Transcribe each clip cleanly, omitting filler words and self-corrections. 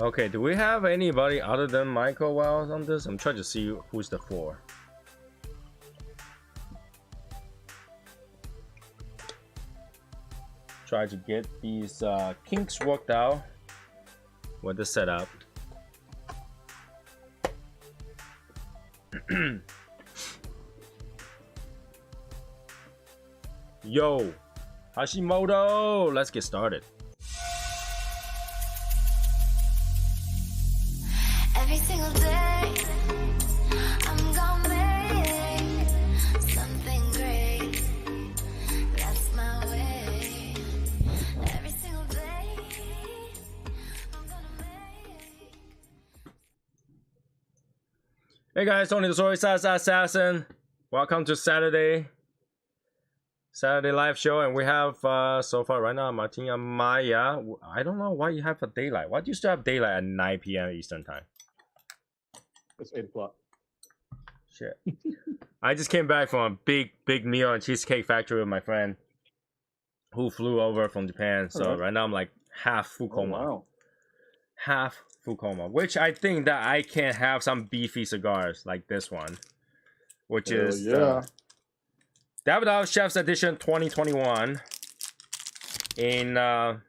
Okay, do we have anybody other than Michael Wells on this? I'm trying to see who's the 4. Try to get these kinks worked out with the setup. Yo, Hashimoto, let's get started. Every single day, I'm gonna make something great. That's my way. Every single day, I'm gonna make. Hey guys, Tony the Soy Sauce Assassin. Welcome to Saturday live show, and we have so far right now Martin and Maya. I don't know why you have a daylight. Why do you still have daylight at 9 p.m. Eastern time? It's 8 o'clock. Shit. I just came back from a big meal at Cheesecake Factory with my friend who flew over from Japan. So right now I'm like half full coma. Oh, wow. Half full coma, which I think that I can have some beefy cigars like this one, which is Davidoff Chef's Edition 2021 in the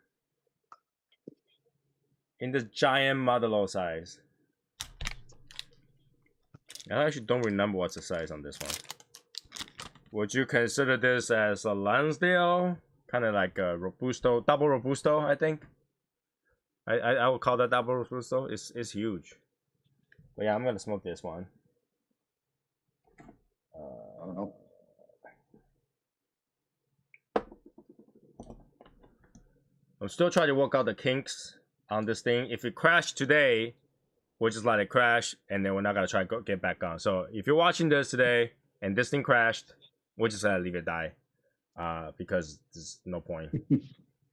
giant Modelo size. I actually don't remember what's the size on this one. Would you consider this as a Lansdale? Kind of like a Robusto, double Robusto, I think. I would call that double Robusto. It's huge. But yeah, I'm gonna smoke this one. I don't know. I'm still trying to work out the kinks on this thing. If it crashed today, we'll just let it crash, and then we're not gonna try to get back on. So if you're watching this today and this thing crashed, we'll just leave it die, because there's no point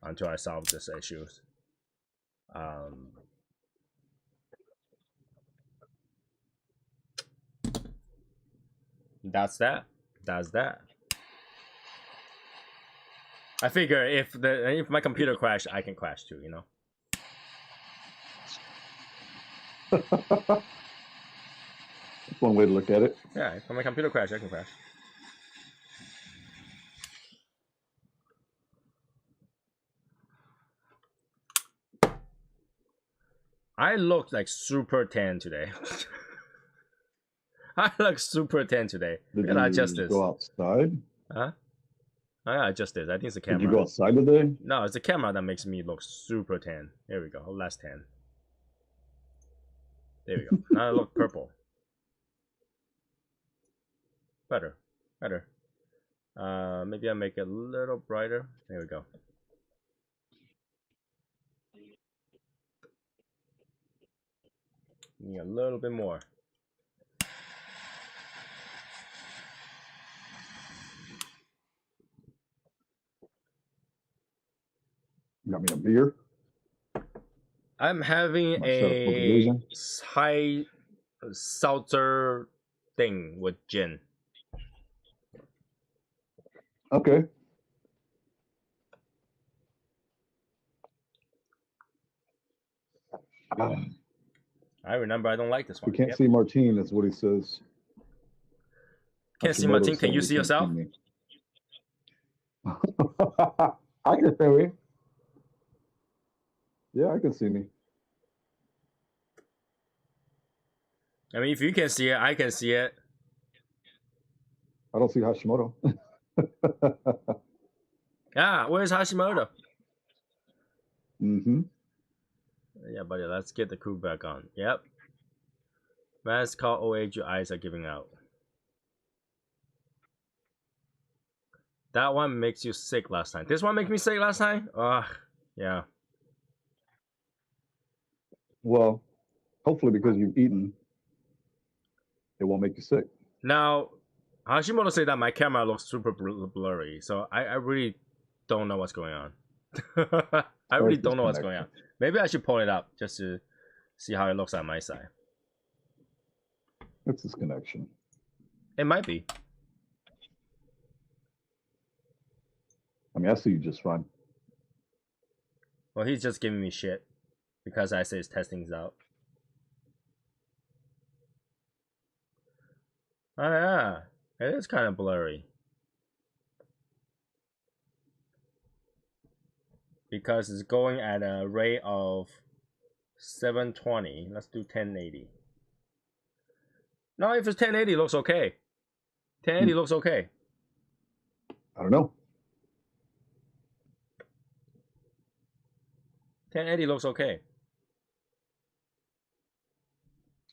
until I solve this issues. That's that. I figure if my computer crashed, I can crash too, you know. That's one way to look at it. Yeah, if my computer crashed, I can crash. I look like super tan today. I look super tan today. Did I you adjust this. go outside? Huh? I adjust this. I think it's the camera. Did you go outside today? No, it's the camera that makes me look super tan. There we go. Less tan. There we go. Now I look purple. Better. Maybe I make it a little brighter. There we go. Need a little bit more. You got me a beer? I'm having a high seltzer thing with gin. Okay. I remember I don't like this one. We can't see Martine, that's what he says. Can't see Martine. Can you see yourself? I can see me. Yeah, I can see me. I mean, if you can see it, I can see it. I don't see Hashimoto. Ah, where's Hashimoto? Mm-hmm. Yeah, buddy, let's get the crew back on. Yep. Mask call OH, your eyes are giving out. That one makes you sick last time. This one makes me sick last time? Ugh, yeah. Well, hopefully because you've eaten, it won't make you sick. Now, Hashimoto said that my camera looks super blurry, so I really don't know what's going on. I really don't know what's going on. Maybe I should pull it up just to see how it looks on my side. It's this connection. It might be. I mean, I see you just fine. Well, he's just giving me shit. because I say it's testing out. Oh yeah, it is kind of blurry. Because it's going at a rate of 720. Let's do 1080. No, if it's 1080, it looks okay. 1080 looks okay. I don't know. 1080 looks okay.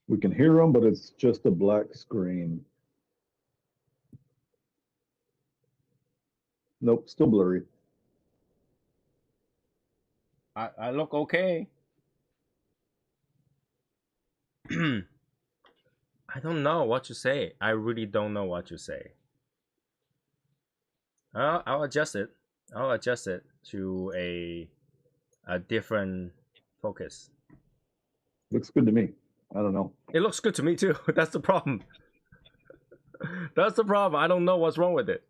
We can hear them, but it's just a black screen. Nope, still blurry. I look okay. I don't know what to say. I really don't know what to say. I'll adjust it. I'll adjust it to a different focus. Looks good to me. I don't know. It looks good to me too. That's the problem. That's the problem. I don't know what's wrong with it.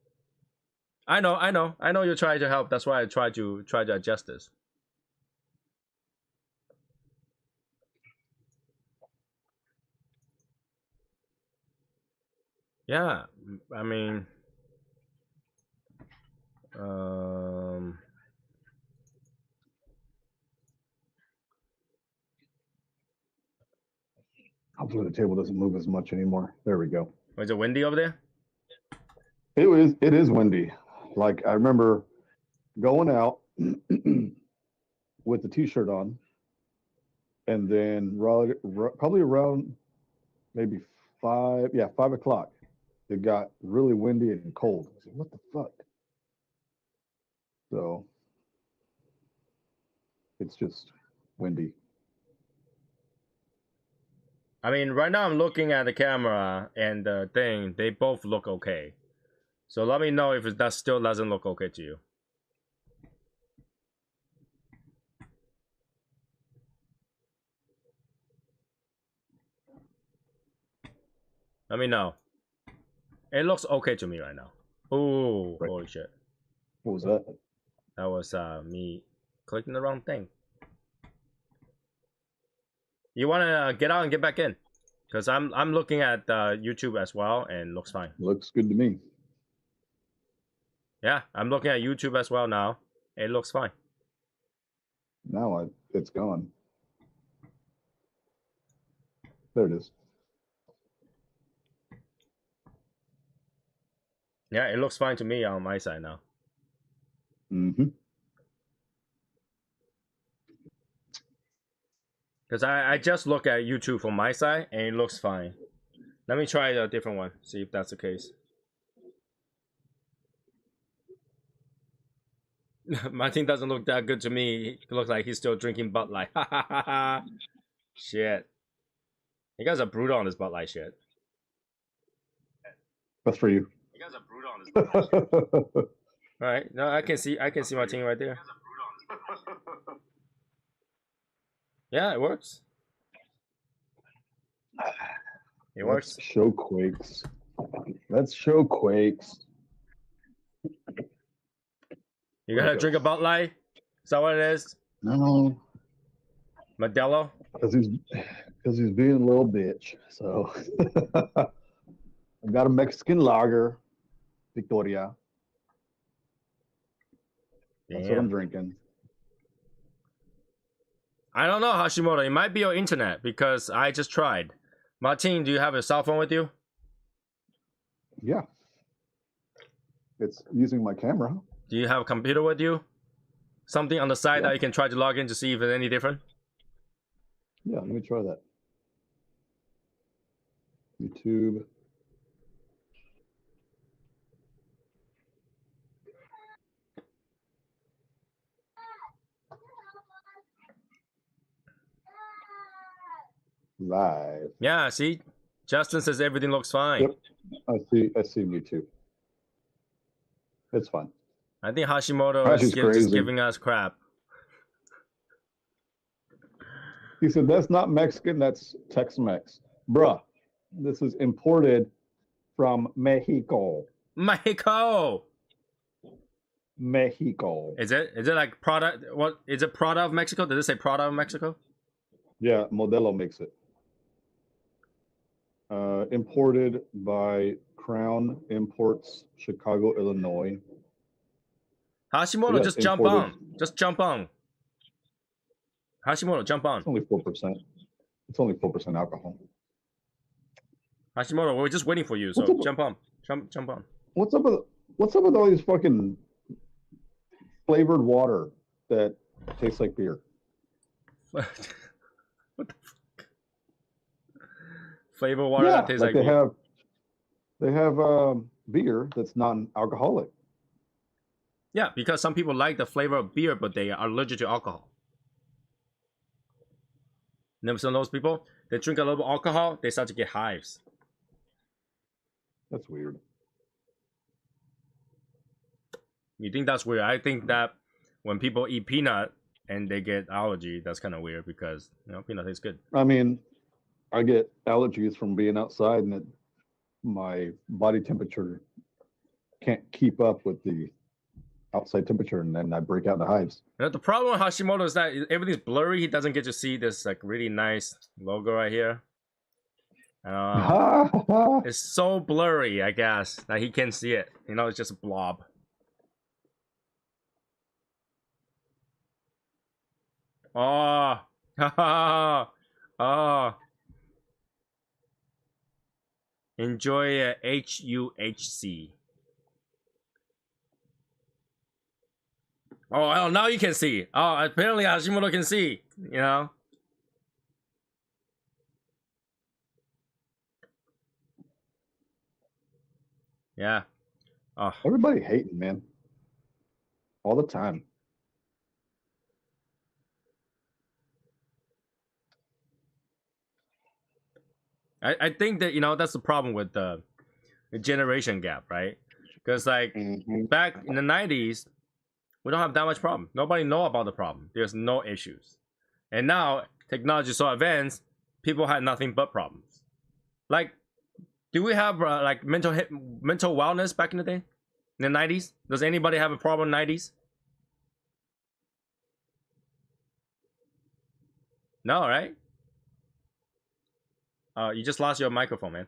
I know you're trying to help. That's why I try to adjust this. Yeah, I mean, hopefully the table doesn't move as much anymore. There we go. is it windy over there? It is windy. Like I remember going out with the t-shirt on, and then probably around maybe 5 o'clock, it got really windy and cold. I was like, what the fuck? So it's just windy. I mean, right now I'm looking at the camera and the thing. They both look okay. So let me know if that still doesn't look okay to you. Let me know. It looks okay to me right now. Ooh, Right. Holy shit. What was that? That was me clicking the wrong thing. You want to get out and get back in? Because I'm looking at YouTube as well, and looks fine. Looks good to me. Yeah, I'm looking at YouTube as well now. It looks fine. Now it's gone. There it is. Yeah, it looks fine to me on my side now. Mm-hmm. Because I just look at YouTube from my side, and it looks fine. Let me try a different one, see if that's the case. Martin doesn't look that good to me. It looks like he's still drinking Bud Light. Shit. You guys are brutal on this Bud Light shit. That's for you. You guys are brutal on this Bud Light shit. Alright, no, I can see Martin right there. Yeah, it works. It works. Let's show quakes. Let's show quakes. You gotta drink a Bud Light? Is that what it is? No, Modelo? because he's being a little bitch. So I got a Mexican lager, Victoria. That's what I'm Damn. drinking. I don't know, Hashimoto. It might be your internet because I just tried. Martin, do you have a cell phone with you? Yeah. It's using my camera. Do you have a computer with you? Something on the side Yeah. that you can try to log in to see if it's any different? Yeah, let me try that. YouTube. Live. Yeah, see? Justin says everything looks fine. Yep. I see YouTube. It's fine. I think Hashimoto Hash is is just crazy. giving us crap. He said, that's not Mexican, that's Tex-Mex. Bruh, this is imported from Mexico. Mexico! Mexico. Is it like product? What is it? Product of Mexico? Did it say product of Mexico? Yeah, Modelo makes it. Imported by Crown Imports, Chicago, Illinois. Hashimoto, Yes, just jump imported. on. Just jump on. Hashimoto, jump on. It's only 4%. It's only 4% alcohol. Hashimoto, we're just waiting for you. So jump on. Jump on. What's up with all these fucking flavored water that tastes like beer? What the fuck? Flavor water Yeah, that tastes like like they have beer that's non-alcoholic. Yeah, because some people like the flavor of beer, but they are allergic to alcohol. Never seen those people? They drink a little bit of alcohol, they start to get hives. That's weird. You think that's weird? I think that when people eat peanut and they get allergy, that's kind of weird because, you know, peanut tastes good. I mean, I get allergies from being outside, and my body temperature can't keep up with the outside temperature, and then I break out in the hives. And the problem with Hashimoto is that everything's blurry. He doesn't get to see this like really nice logo right here. It's so blurry, I guess, that he can't see it. You know, it's just a blob. Oh, oh. Enjoy HUHC. Oh, now you can see. Oh, apparently Hashimoto can see, you know? Yeah. Oh. Everybody hating, man. All the time. I think that, you know, that's the problem with the generation gap, right? Because, like, back in the 90s, we don't have that much problem. Nobody know about the problem. There's no issues. And now, technology is so advanced, people had nothing but problems. Like, do we have, like, mental wellness back in the day? In the 90s? Does anybody have a problem in the 90s? No, right? You just lost your microphone, man.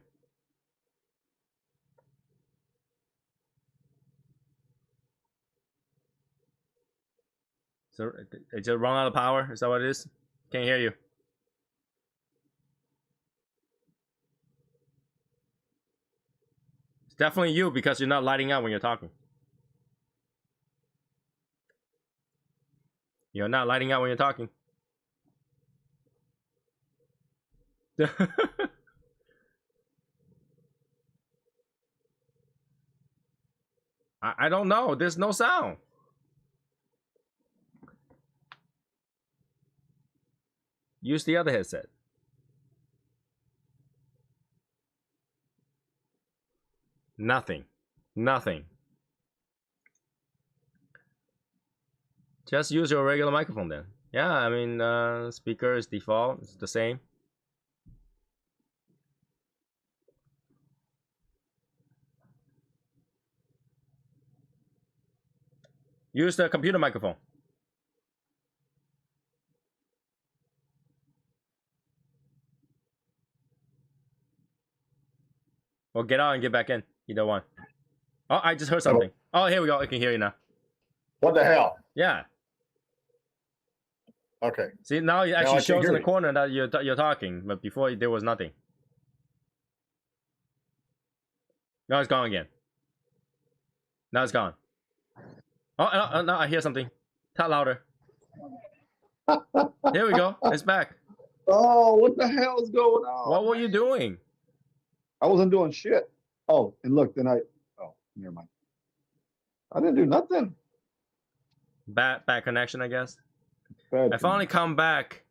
So it just run out of power? Is that what it is? Can't hear you. It's definitely you because you're not lighting up when you're talking. You're not lighting up when you're talking. I don't know. There's no sound. Use the other headset. Nothing. Nothing. Just use your regular microphone then. Yeah, I mean, speaker is default. It's the same. Use the computer microphone. Or get out and get back in. Either one. Oh, I just heard something. Oh, here we go. I can hear you now. What the hell? Yeah. Okay. See, now it Now I actually can shows hear in the you. corner that you're talking, but before there was nothing. Now it's gone again. Now it's gone. Oh, no, I hear something. Talk louder. There we go. It's back. Oh, what the hell is going on? What were you doing? I wasn't doing shit. Oh, and look, then oh, never mind. I didn't do nothing. Bad connection, I guess. Bad I finally come back,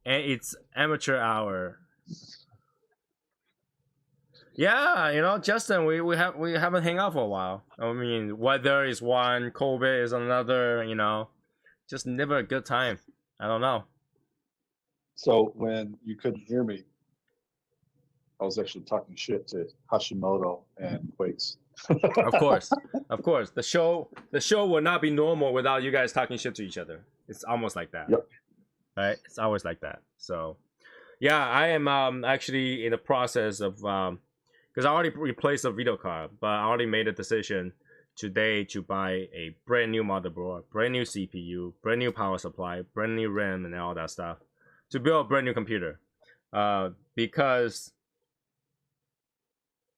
and it's amateur hour. Yeah, you know, Justin, we haven't hung out for a while. I mean, weather is one, COVID is another. You know, just never a good time. I don't know. So when you couldn't hear me, I was actually talking shit to Hashimoto and Quakes. Of course, of course. The show would not be normal without you guys talking shit to each other. It's almost like that. Yep. right? It's always like that. So, yeah, I am actually in the process of because I already replaced the video card, but I already made a decision today to buy a brand new motherboard, brand new CPU, brand new power supply, brand new RAM, and all that stuff to build a brand new computer. Because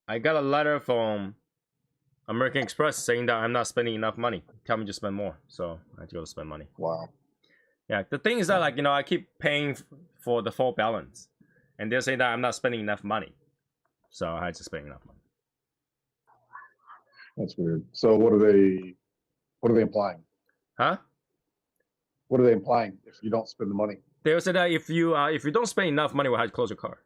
I got a letter from American Express saying that I'm not spending enough money. Tell me to spend more, so I have to go to spend money. Wow. Yeah, the thing is that, like, you know, I keep paying for the full balance, and they're saying that I'm not spending enough money, so I had to spend enough money. That's weird. So what are they implying? Huh? What are they implying if you don't spend the money? They said that if you don't spend enough money, we'll have to close your car.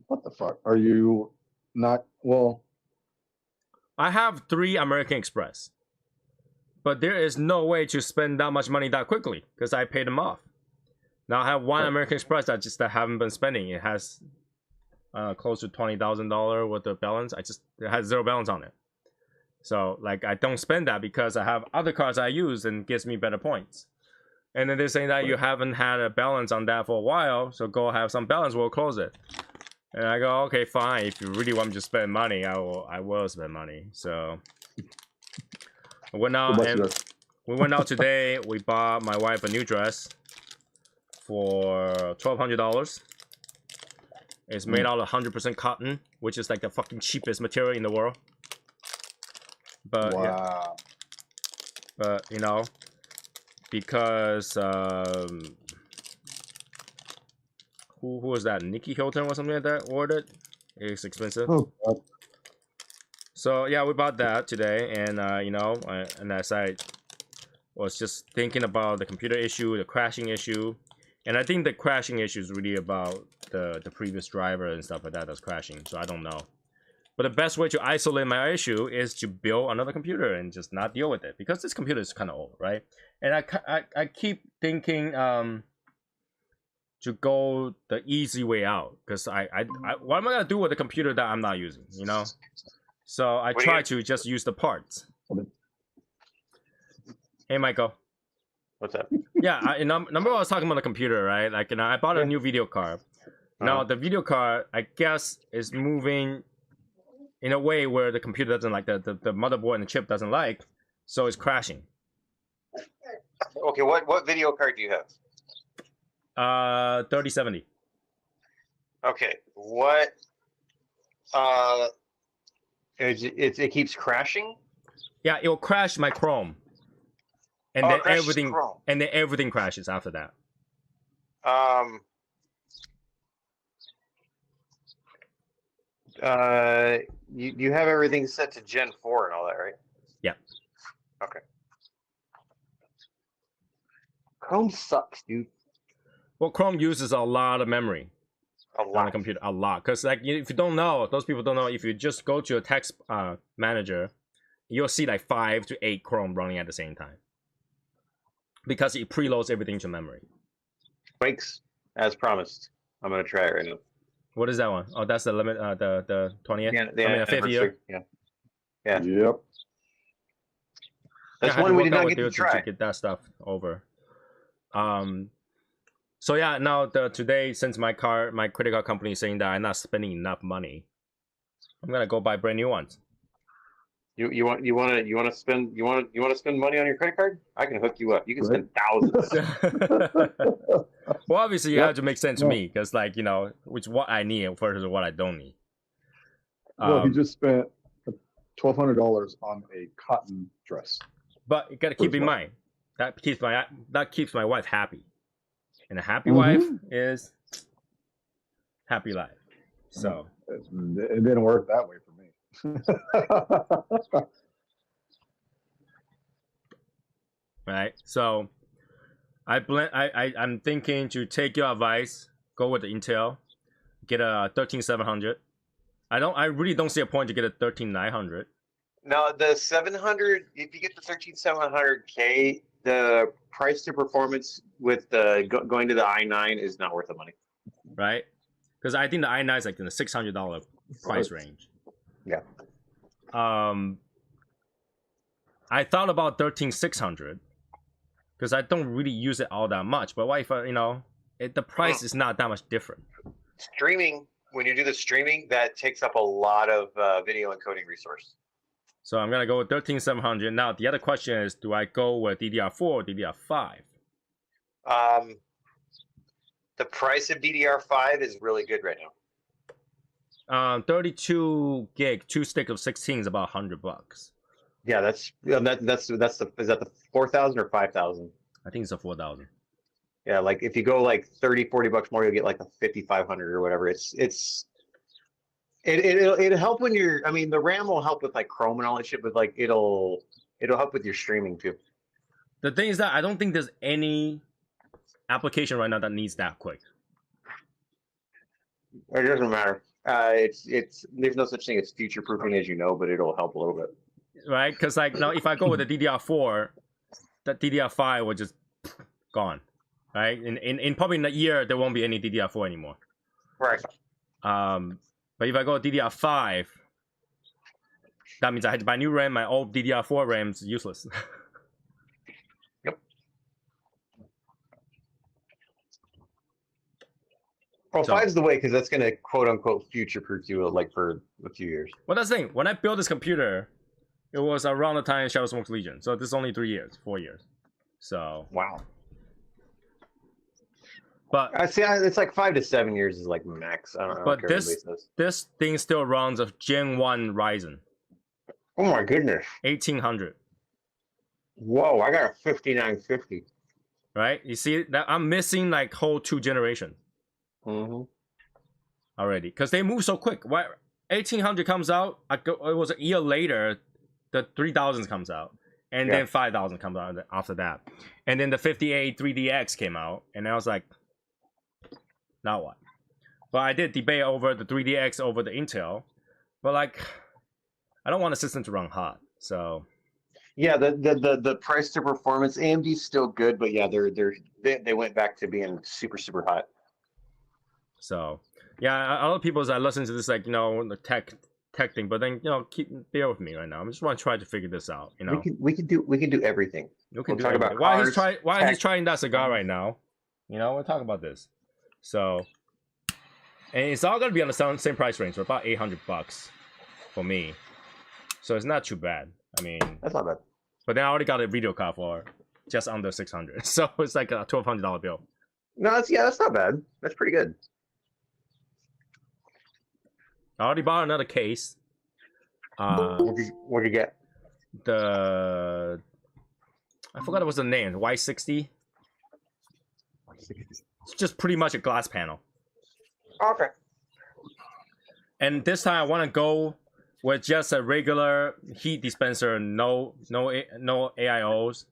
What the fuck? Are you not well? I have 3 American Express, but there is no way to spend that much money that quickly because I paid them off. Now I have 1 American Express that I haven't been spending. It has close to $20,000 worth of balance. It has 0 balance on it. So like I don't spend that because I have other cards I use and gives me better points. And then they're saying that you haven't had a balance on that for a while, so go have some balance. We'll close it. And I go, okay, fine. If you really want me to spend money, I will spend money. So we went out today. We bought my wife a new dress for $1,200. It's made out of 100% cotton, which is like the fucking cheapest material in the world. But wow. Yeah, but you know, because who was that? Nikki Hilton or something like that ordered. It's expensive. Oh, God. So yeah, we bought that today, and you know, and as I was just thinking about the computer issue, the crashing issue, and I think the crashing issue is really about the previous driver and stuff like that that's crashing. So I don't know. But the best way to isolate my issue is to build another computer and just not deal with it, because this computer is kind of old, right? And I keep thinking to go the easy way out, because I what am I gonna do with a computer that I'm not using, you know? So I try to just use the parts. Hey, Michael. What's up? Yeah, number one, I was talking about the computer, right? Like, you know, I bought a new video card. Now the video card, I guess, is moving in a way where the computer doesn't like, the motherboard and the chip doesn't like, so it's crashing. Okay, what video card do you have? 3070. Okay, what? It keeps crashing. Yeah, it will crash my Chrome, and Oh, then it crashes everything, Chrome. and then everything crashes after that. You have everything set to Gen 4 and all that, right? Yeah. Okay. Chrome sucks, dude. Well, Chrome uses a lot of memory A on a lot. computer, a lot. Because like, if you don't know, those people don't know, if you just go to a text manager, you'll see like 5 to 8 Chrome running at the same time, because it preloads everything to memory. Quakes, as promised. I'm gonna try it right now. What is that one? Oh, that's the limit. The 20th. Yeah, I mean, the 5th year. Yeah. Yeah. Yep. That's I had one to we work did out not with get to you try. get that stuff over. So yeah, now today, since my credit card company is saying that I'm not spending enough money, I'm gonna go buy brand new ones. You want to spend money on your credit card? I can hook you up. You can spend thousands. Well, obviously, you Yep. have to make sense to me, because, like, you know, which what I need versus what I don't need. Well, he just spent $1,200 on a cotton dress. But you gotta keep in First mind that keeps my wife happy, and a happy wife is happy life. So It didn't work that way for me. right, so I'm thinking to take your advice, go with the Intel, get a 13700. I really don't see a point to get a 13900. Now the 700, if you get the 13700K, the price to performance with the going to the i9 is not worth the money. Right? Because I think the i9 is like in the $600 price range. Yeah. I thought about 13600, because I don't really use it all that much. But what if the price is not that much different? Streaming, when you do the streaming, that takes up a lot of video encoding resource. So I'm gonna go with 13700. Now the other question is, do I go with DDR4 or DDR5? The price of DDR5 is really good right now. 32 gig, 2 stick of 16 is about $100. Yeah, that's the is that the 4,000 or 5,000? I think it's a 4,000. Yeah, like if you go like 30-40 bucks more, you'll get like a 5,500 or whatever. It'll help when you're. I mean, the RAM will help with like Chrome and all that shit, but like it'll help with your streaming too. The thing is that I don't think there's any application right now that needs that quick. It doesn't matter. It's there's no such thing as future proofing, as you know, but it'll help a little bit. Right? Because like now, if I go with the DDR4, that DDR5 will just gone. Right? In probably in a year there won't be any DDR4 anymore. Right. But if I go with DDR5, that means I had to buy new RAM. My old DDR4 RAM is useless. Yep. Well, So- 5's the way because that's gonna quote unquote future proof you like for a few years. Well, that's the thing. When I built this computer, it was around the time Shadow Smoke's Legion. So this is only 4 years. So, Wow. but I see. It's like 5 to 7 years is like max. I don't know. But this thing still runs a Gen 1 Ryzen, Oh my goodness! 1800. Whoa! I got a 5950. Right? You see that I'm missing like whole 2 generations Mm-hmm. already because they move so quick. Why 1800 comes out? It was a year later, the 3000 comes out, and then 5000 comes out after that, and then the 58 3DX came out, and I was like, now what? But I did debate over the 3DX over the Intel, but like, I don't want the system to run hot, so. Yeah, the price to performance, AMD's still good, but yeah, they went back to being super hot. So yeah, a lot of people that listen to this, like, the tech thing, but then bear with me right now. I just want to try to figure this out. We can do everything. We can talk about why cars, he's trying that cigar right now. We'll talk about this. So, and it's all gonna be on the same price range, so about $800 for me. So it's not too bad. I mean, That's not bad. but then I already got a video card for just under $600, so it's like a $1,200 bill. No, that's not bad. That's pretty good. I already bought another case. What'd you get? I forgot what was the name. Y60. It's just pretty much a glass panel. Okay. And this time I want to go with just a regular heat dispenser, no AIOs.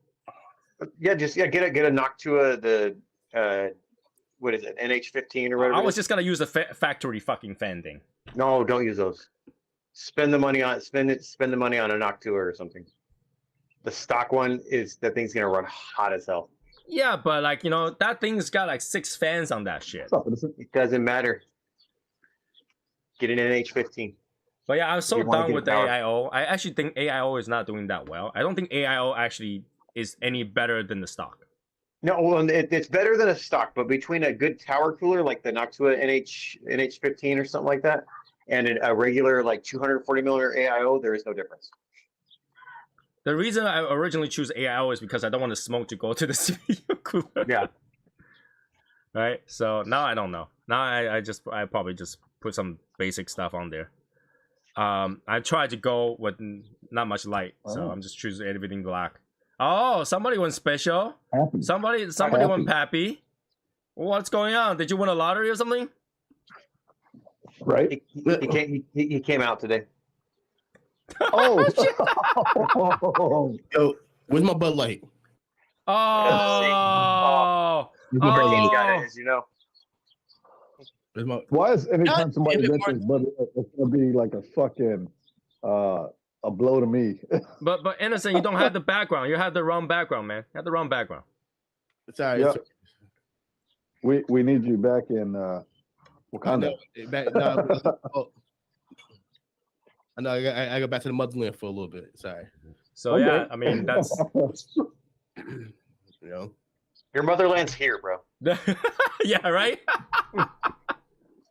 Yeah, get a Noctua, the what is it, NH15 or whatever. I was just gonna use the factory fucking fan thing. No, don't use those. Spend the money on a Noctua or something. The stock one that thing's gonna run hot as hell. Yeah, but like that thing's got like 6 fans on that shit. It doesn't matter. Get an NH15. But yeah, I'm so You wanna done get with the power. AIO. I actually think AIO is not doing that well. I don't think AIO actually is any better than the stock. No, well, it's better than a stock, but between a good tower cooler like the Noctua NH15 or something like that, and a regular like 240 millimeter AIO, there is no difference. The reason I originally choose AIO is because I don't want the smoke to go to the CPU cooler. Yeah. Right? So now I don't know. Now I probably just put some basic stuff on there. I tried to go with not much light, so I'm just choosing everything black. Oh, somebody went special. Happy. Somebody Happy. went Pappy. What's going on? Did you win a lottery or something? Right? He came out today. Oh. Yo, where's my Bud Light? Oh. Where's my Bud Oh. Light? Got it, as you know. Where's my... Why is anytime God somebody damn it, gets his brother, it's gonna be like a fucking a blow to me? But Innocent, you don't have the background. You have the wrong background, man. You have the wrong background. It's all right. Yeah. It's- We need you back in I Wakanda. know. I know. I got back to the motherland for a little bit. Sorry. So yeah, I mean that's You know. Your motherland's here, bro. Yeah, right.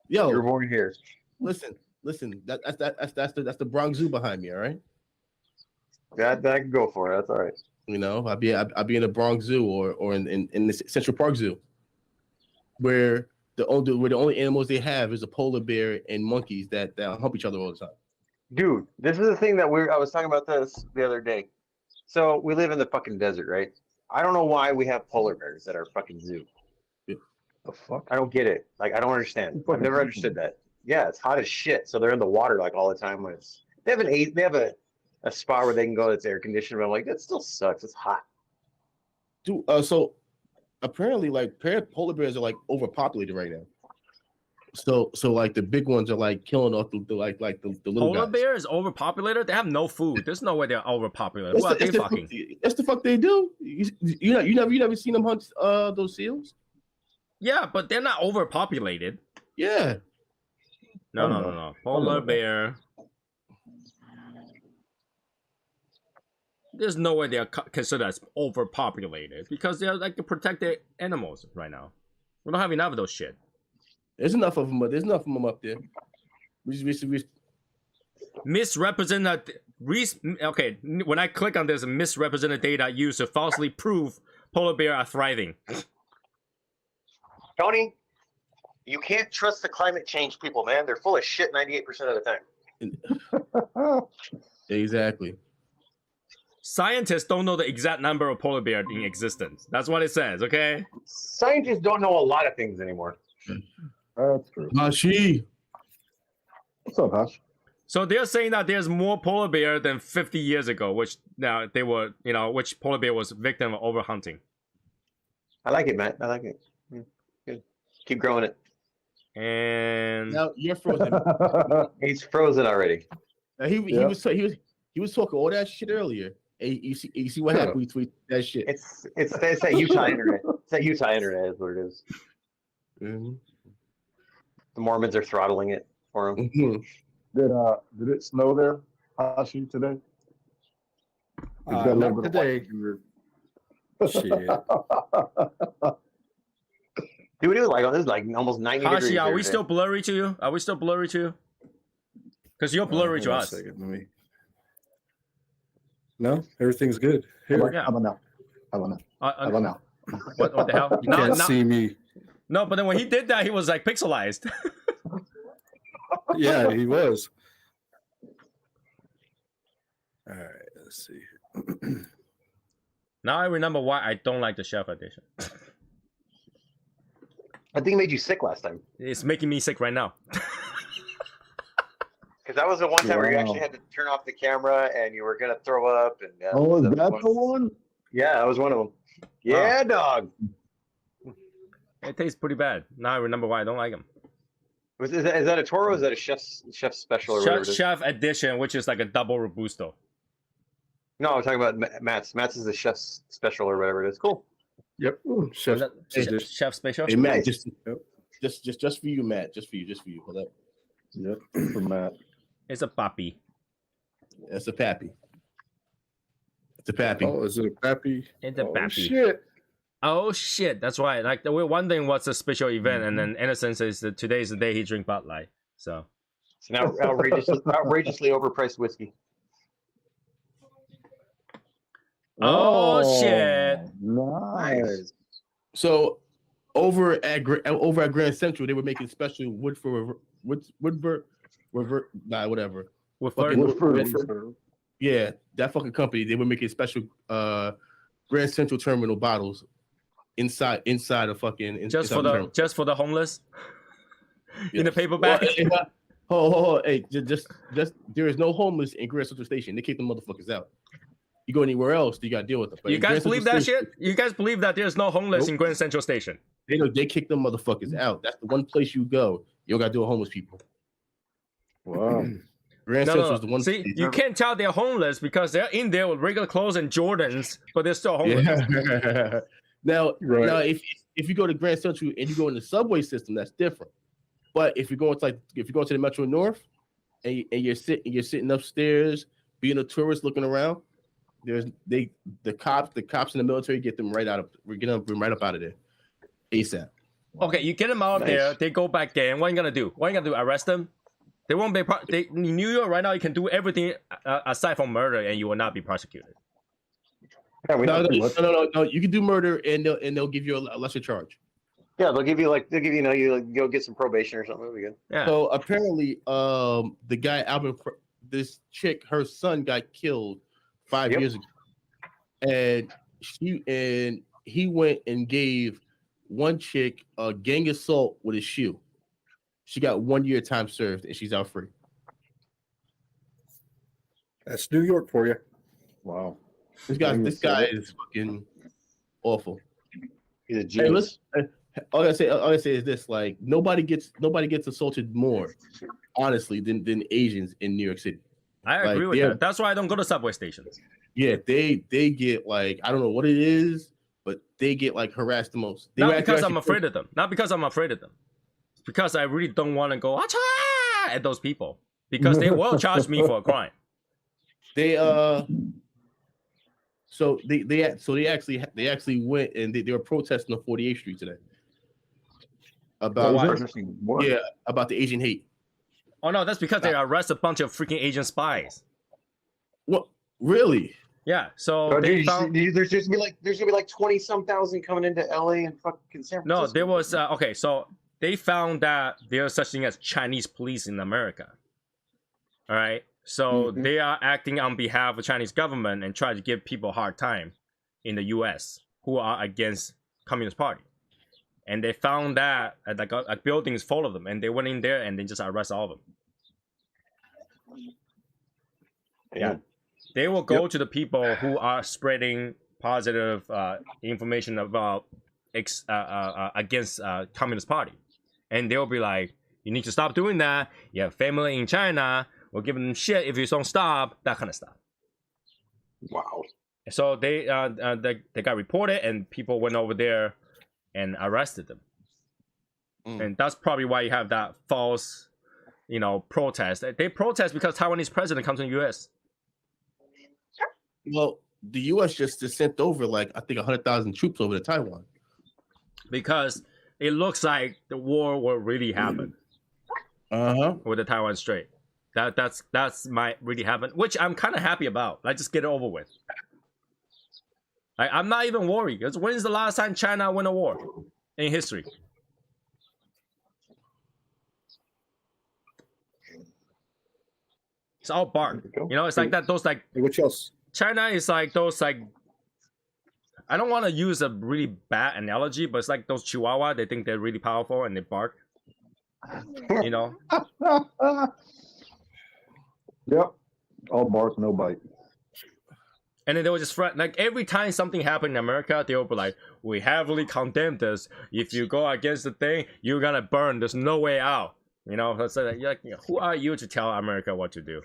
Yo, You were born here. listen. That's the Bronx Zoo behind me. All right. That I can go for it. That's all right. You know, I'll be in the Bronx Zoo or in the Central Park Zoo, where the only animals they have is a polar bear and monkeys that hump each other all the time. Dude, this is the thing that I was talking about this the other day. So we live in the fucking desert, right? I don't know why we have polar bears at our fucking zoo. The fuck? I don't get it. Like, I don't understand. I've never understood that. Yeah, it's hot as shit. So they're in the water like all the time when they have a spot where they can go that's air conditioned, but I'm like, that still sucks. It's hot. Dude, so apparently like polar bears are like overpopulated right now. So like the big ones are like killing off the little Polar guys. bear is overpopulated. They have no food. There's no way they're overpopulated. What are they fucking? That's the fuck they do. You never seen them hunt those seals? Yeah, but they're not overpopulated. Yeah. No. Polar bear. There's no way they're considered as overpopulated because they're like the protected animals right now. We don't have enough of those shit. There's enough of them, but there's enough of them up there. Misrepresented. Okay, when I click on this, misrepresented data used to falsely prove polar bear are thriving. Tony, you can't trust the climate change people, man. They're full of shit 98% of the time. Exactly. Scientists don't know the exact number of polar bears in existence. That's what it says, okay? Scientists don't know a lot of things anymore. That's true. Hashi. What's up, Hash? So they're saying that there's more polar bear than 50 years ago, which now they were, which polar bear was victim of overhunting. I like it, Matt. I like it. Good. Keep growing it. And Now you're frozen. He's frozen already. Now, he was talking all that shit earlier. And you see what happened? We tweet that shit. It's that Utah internet. It's that Utah internet is what it is. Mm-hmm. The Mormons are throttling it for him. Mm-hmm. Did it snow there, Hashi, today? Not today. Shit. Dude, it was like, this is like almost 90 degrees. Hashi, are we today. still blurry to you? Are we still blurry to you? Because you're blurry to Hold on a us. second, let me... No, everything's good. Here, Yeah. How about now? How about now? What the hell? you can't see me. No, but then when he did that, he was like pixelized. Yeah, he was. All right, let's see. Now I remember why I don't like the chef edition. I think it made you sick last time. It's making me sick right now. Because that was the one time where you Wow. actually had to turn off the camera and you were going to throw up. And Oh, is was that one. the one? Yeah, that was one of them. Yeah, dog. It tastes pretty bad. Now I remember why I don't like them. Is that a Toro or is that a chef's special or whatever it is? Chef edition, which is like a double robusto. No, I'm talking about Matt's. Matt's is the chef's special or whatever it is. Cool. Yep. Chef. Chef special. Hey Matt, Nice. just for you, Matt. Just for you. Hold up. Yep, for Matt. It's a papi. That's a pappy. It's a pappy. Oh, is it a pappy? It's a Oh, pappy. shit. Oh shit, that's right. Like we're wondering what's a special event, and then Innocent says that today's the day he drink Bud Light. So It's an outrageously overpriced whiskey. Oh, shit. Nice. So over at Grand Central, they were making special whatever. with Fucking Woodford. Yeah, that fucking company. They were making special Grand Central terminal bottles inside of fucking just inside for the the terminal. just for the homeless in the paper Well, bag. hold, hey, just there is no homeless in Grand Central Station. They kick them motherfuckers out. You go anywhere else, you gotta deal with them. But You in guys Grand believe Central that Station, shit? You guys believe that there's no homeless Nope. in Grand Central Station? They kick them motherfuckers out. That's the one place you go. You don't gotta deal with homeless people. Wow. Grand No, Central no, is the one. See, you can't tell they're homeless because they're in there with regular clothes and Jordans, but they're still homeless. Yeah. now, Right. now, if you go to Grand Central and you go in the subway system, that's different. But if you're going to the Metro North and you're sitting upstairs, being a tourist looking around, the cops in the military get them right up out of there ASAP. Okay, you get them out Nice. there, they go back there, and what are you gonna do? What are you gonna do? Arrest them? They won't be. In New York right now, you can do everything aside from murder, and you will not be prosecuted. Yeah, we No, know. no. You can do murder, and they'll give you a lesser charge. Yeah, they'll give you you go get some probation or something. That'll be good. Yeah. So apparently, the guy this chick, her son got killed 5 Yep. years ago, and he went and gave one chick a gang assault with a shoe. She got 1 year time served, and she's out free. That's New York for you. Wow. This Gang guy assault. is fucking awful. He's a Hey, genius. listen, all I say is this: like nobody gets assaulted more, honestly, than Asians in New York City. I like, agree with yeah. that. That's why I don't go to subway stations. Yeah, they get like I don't know what it is, but they get like harassed the most. They Not were because actually- I'm afraid of them. Not because I'm afraid of them. It's because I really don't want to go "Acha!" at those people because they will charge me for a crime. They so they actually went and they were protesting on 48th Street today about why? What? yeah about the Asian hate. Oh no, that's because they arrest a bunch of freaking Asian spies. What really? Yeah, so Oh, they dude, found. there's gonna be like 20-some thousand coming into LA and fucking San Francisco. No, there was okay. So they found that there's such thing as Chinese police in America. All right, so Mhm. they are acting on behalf of the Chinese government and try to give people a hard time in the U.S. who are against Communist Party. And they found that like a building is full of them, and they went in there and they just arrest all of them. Yeah. They will go to the people who are spreading positive information about against Communist Party, and they'll be like, "You need to stop doing that. You have family in China. We're giving them shit if you don't stop." That kind of stuff. Wow. So they got reported, and people went over there and arrested them. And that's probably why you have that false, protest. They protest because Taiwanese president comes to the U.S. Well, the U.S. just sent over like I think 100,000 troops over to Taiwan. Because it looks like the war will really happen with the Taiwan Strait. That's might really happen, which I'm kind of happy about. Like, just get it over with. I'm not even worried. Because when is the last time China won a war in history? It's all bark. It's like that. Those like Hey, what else? China is like those like. I don't want to use a really bad analogy, but it's like those Chihuahua. They think they're really powerful and they bark. Yep. All bark, no bite. And then they will just like every time something happened in America, they will be like, "We heavily condemn this. If you go against the thing, you're gonna burn. There's no way out." So you're like, who are you to tell America what to do?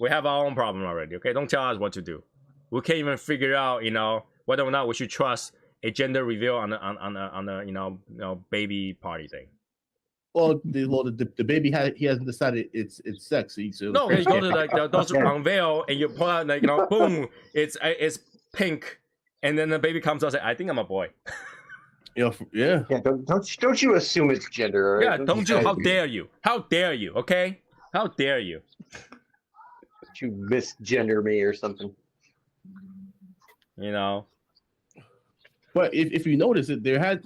We have our own problem already. Okay, don't tell us what to do. We can't even figure out, whether or not we should trust a gender reveal on a baby party thing. Well, the baby he hasn't decided it's sex. So No, you go to like those unveil and you pull out like boom, it's pink, and then the baby comes out and say, "I think I'm a boy." Yeah. Yeah, don't you assume it's gender? Right? Yeah, don't you? How dare you? How dare you? Okay, how dare you? Don't you misgender me or something? But if you notice it, there has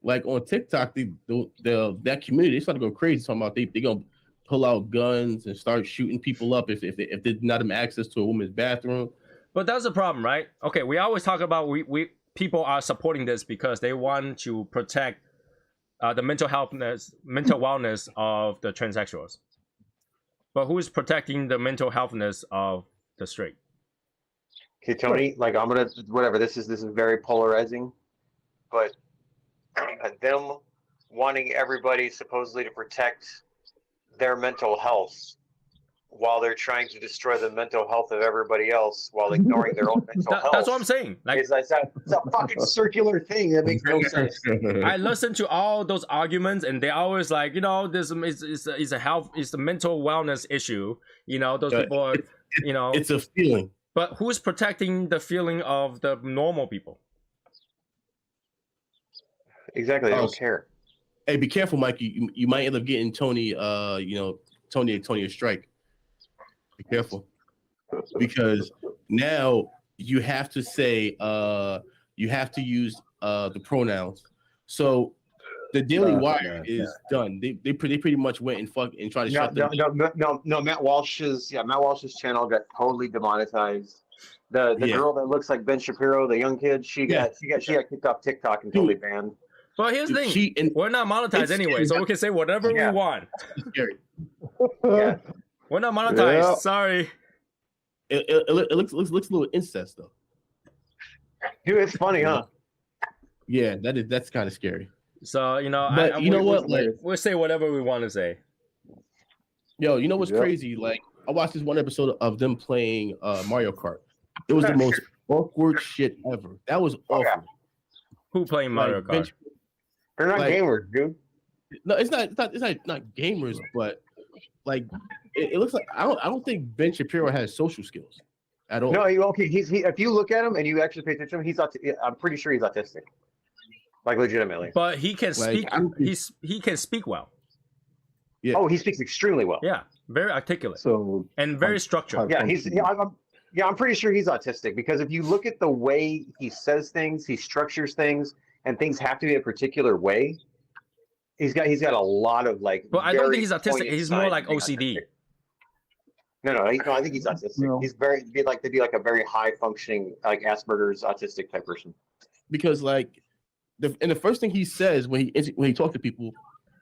like on TikTok, that community they started to go crazy talking about they gonna pull out guns and start shooting people up if they deny them access to a woman's bathroom. But that's the problem, right? Okay, we always talk about we people are supporting this because they want to protect the mental wellness of the transsexuals. But who is protecting the mental healthness of the straight? Okay, Tony, like I'm gonna whatever. This is very polarizing, but them wanting everybody supposedly to protect their mental health while they're trying to destroy the mental health of everybody else while ignoring their own mental health. That's what I'm saying. Like, it's a fucking circular thing that makes no sense. I listen to all those arguments, and they're always like, this is a mental wellness issue. Those people are, It's a feeling. But who's protecting the feeling of the normal people? Exactly. They Oh, don't care. Hey, be careful, Mike. You might end up getting Tony. Tony a strike. Be careful, because now you have to say you have to use the pronouns. So the Daily Wire is done. They pretty much went and tried to No, shut them. no. Matt Walsh's channel got totally demonetized. The Yeah. girl that looks like Ben Shapiro, the young kid, she got kicked off TikTok and totally banned. But here's the thing: we're not monetized anyway, so we can say whatever we want. It's scary. Yeah. We're not monetized. Yeah. Sorry. It looks a little incest though. Dude, it's funny, huh? Yeah, that's kind of scary. So But you know what? Like, we'll say whatever we want to say. yo, you know what's Yep. crazy? Like, I watched this one episode of them playing Mario Kart. It was the most awkward shit ever. That was awful. Who playing Mario Like, Kart? They're not Like- gamers, dude. No, it's not gamers, but like it looks like I don't think Ben Shapiro has social skills at all. No, if you look at him and you actually pay attention to him, I'm pretty sure he's autistic. Like legitimately. But he can Like, speak. He can speak well. Yeah. Oh, he speaks extremely well. Yeah, very articulate So and very structured. Yeah, I'm pretty sure he's autistic because if you look at the way he says things, he structures things, and things have to be a particular way. He's got a lot of like. But I don't think he's very autistic. poignant He's more signs like of being OCD. autistic. No, I think he's autistic. No. He's they'd be like a very high functioning, like Asperger's autistic type person. Because like the first thing he says when he talks to people,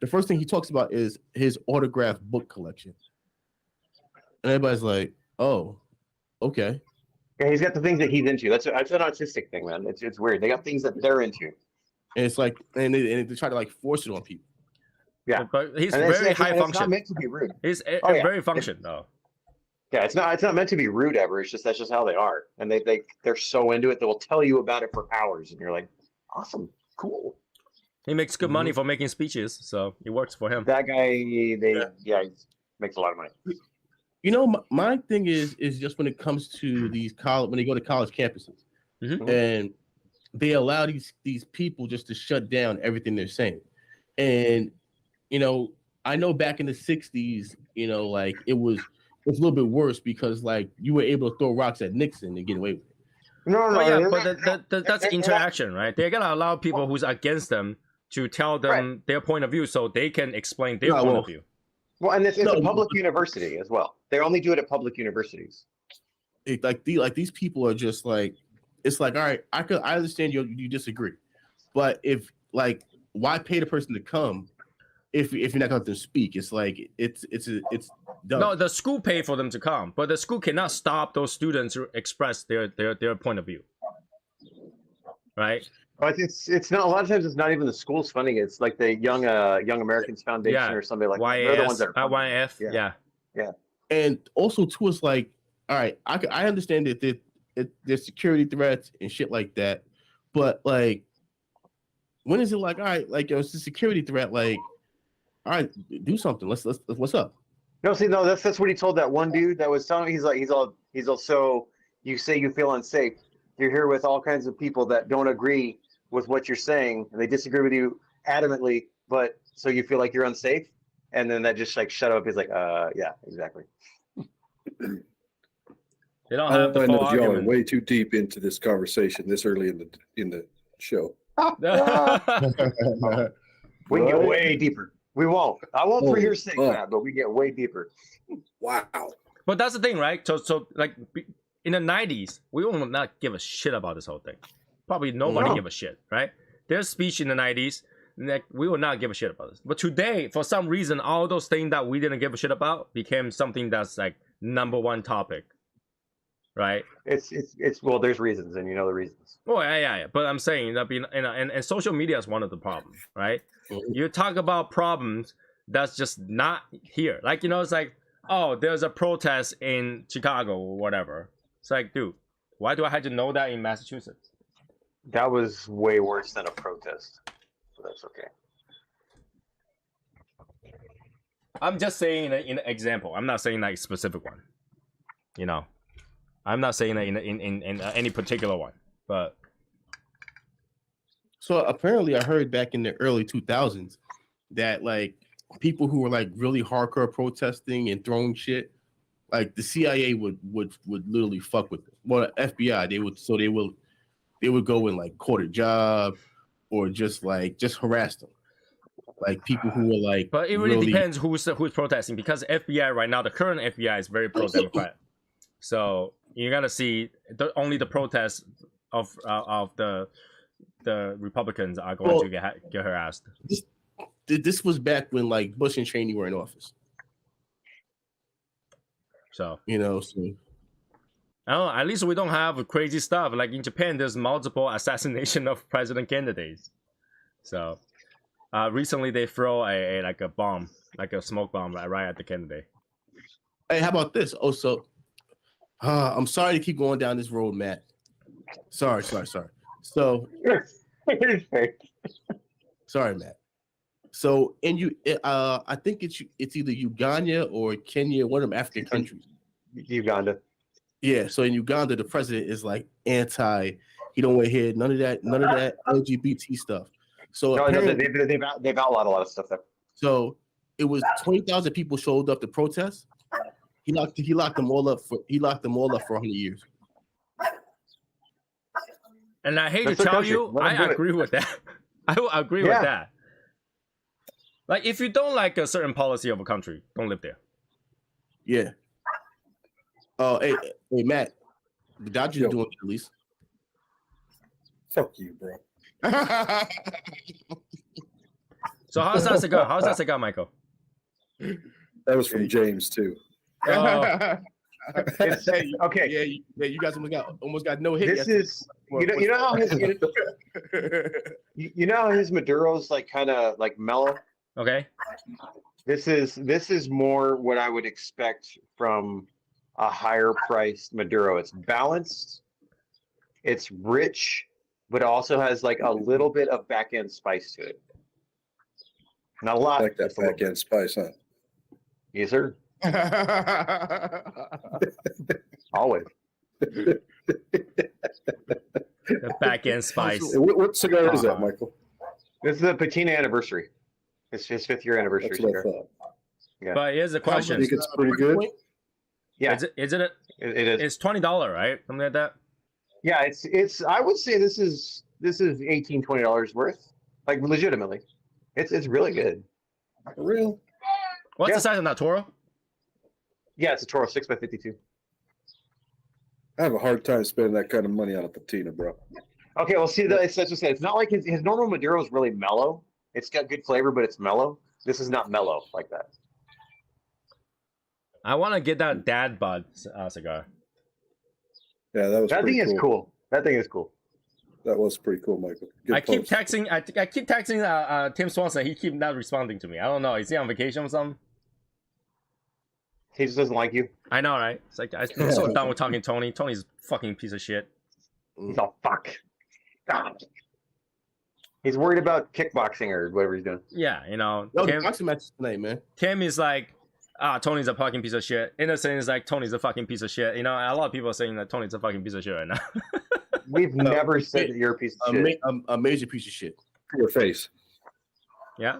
the first thing he talks about is his autographed book collection, and everybody's like, "Oh, okay." Yeah, he's got the things that he's into. That's an autistic thing, man. It's weird. They got things that they're into. And it's like, and they try to like force it on people. Yeah, But he's and very it's high not function. meant to be rude. He's Oh, yeah. very function though. Yeah, it's not meant to be rude ever. It's just that's just how they are, and they're so into it they will tell you about it for hours, and you're like, awesome, cool. He makes good money for making speeches, so it works for him. That guy, he makes a lot of money. You know, my thing is just when it comes to these college, when they go to college campuses, Mhm. and they allow these people just to shut down everything they're saying. And I know back in the 60s, like it was a little bit worse because like you were able to throw rocks at Nixon and get away with it. No, But yeah, they're but not- that's they're- interaction, right? They're gonna allow people who's against them to tell them their point of view, so they can explain their Yeah, point well, of view. Well, and it's No, a public university as well. They only do it at public universities. These people are just like, it's like, all right, I understand you disagree, but if like, why pay the person to come if you're not going to speak? It's like it's dumb. No, the school pay for them to come, but the school cannot stop those students to express their point of view, right? But it's not. A lot of times, it's not even the school's funding. It's like the Young Americans Foundation Yeah. or somebody like that. They're the ones YAS, that are funding it. YF, yeah. And also too, it's like, all right, I understand that there's security threats and shit like that, but like, when is it like, all right, like it's a security threat, like, all right, do something. Let's what's up? No, see, no, that's what he told that one dude that was telling me. He's all so you say you feel unsafe. You're here with all kinds of people that don't agree with what you're saying, and they disagree with you adamantly, but so you feel like you're unsafe, and then that just like shut up. He's like, yeah, exactly. They don't have the I full know y'all are argument. way too deep into this conversation this early in the show. We can get Right. way deeper. We won't. I won't for Oh, your sake, fuck. Matt, but we get way deeper. Wow. But that's the thing, right? So like in the 90s, we will not give a shit about this whole thing. Probably nobody No. give a shit, right? There's speech in the 90s, like we will not give a shit about this. But today, for some reason, all those things that we didn't give a shit about became something that's like #1 topic, right? It's well, there's reasons, and you know the reasons. Oh yeah. But I'm saying that and social media is one of the problems, right? You talk about problems that's just not here. Like it's like, oh, there's a protest in Chicago or whatever. It's like, dude, why do I have to know that in Massachusetts? That was way worse than a protest. So that's okay. I'm just saying in an example. I'm not saying like a specific one. I'm not saying that in any particular one, but So apparently, I heard back in the early 2000s that like people who were like really hardcore protesting and throwing shit, like the CIA would literally fuck with them. Well, the FBI they would go and like quote a job or just harass them, like people who were like. but it really depends who's protesting, because FBI right now, the current FBI is very pro-democrat. So you're gonna see only the protests of the Republicans are going to get harassed. This was back when like Bush and Cheney were in office. So I don't know, at least we don't have crazy stuff like in Japan. There's multiple assassination of president candidates. So recently they throw a bomb, like a smoke bomb, right at the candidate. Hey, how about this? Oh, so I'm sorry to keep going down this road, Matt. Sorry. So, sorry, Matt. So, I think it's either Uganda or Kenya, one of them African countries. Uganda. Yeah. So in Uganda, the president is like anti. He don't want to hear none of that LGBT stuff. So they've outlawed a lot of stuff there. So it was 20,000 people showed up to protest. He locked them all up for 100 years. And I hate to tell you, I agree with that. I will agree with that. Like, if you don't like a certain policy of a country, don't live there. Yeah. Oh, hey, Matt. The Dodgers are doing it at least. Fuck you, bro. So how's that cigar? How's that cigar, Michael? That was from James too. Okay. Yeah, you guys almost got no hit. This is you know how his Maduro's like kind of like mellow. Okay. This is more what I would expect from a higher priced Maduro. It's balanced, it's rich, but it also has like a little bit of back end spice to it. Not a lot. Like that back end spice, huh? Yes, sir. Always. The back end spice. What cigar is that, Michael? This is the Patina anniversary. It's his 5th year anniversary That's what I cigar. thought. Yeah. But here's the I question: think it's pretty good. Yeah, Is it? it is. It's $20, right? Something like that. Yeah, it's. I would say this is $18-20 worth. Like legitimately, it's really good. For real? What's Yeah. the size of that Toro? Yeah, it's a Toro 6x52. I have a hard time spending that kind of money on a patina, bro. Okay, well, see, it's such a say. It's not like his normal Maduro is really mellow. It's got good flavor, but it's mellow. This is not mellow like that. I want to get that dad bod cigar. Yeah, that was. That pretty thing is cool. That thing is cool. That was pretty cool, Michael. Good I keep post. texting. I keep texting Tim Swanson. He keep not responding to me. I don't know. Is he on vacation or something? He just doesn't like you. I know, right? It's like I'm so done with talking to Tony. Tony's a fucking piece of shit. He's all fuck. God. He's worried about kickboxing or whatever he's doing. Yeah, No, the boxing match tonight, man. Tim is like, Tony's a fucking piece of shit. Innocent is like, Tony's a fucking piece of shit. A lot of people are saying that Tony's a fucking piece of shit right now. We've never said that you're a piece of shit. A major piece of shit. To your face. Yeah,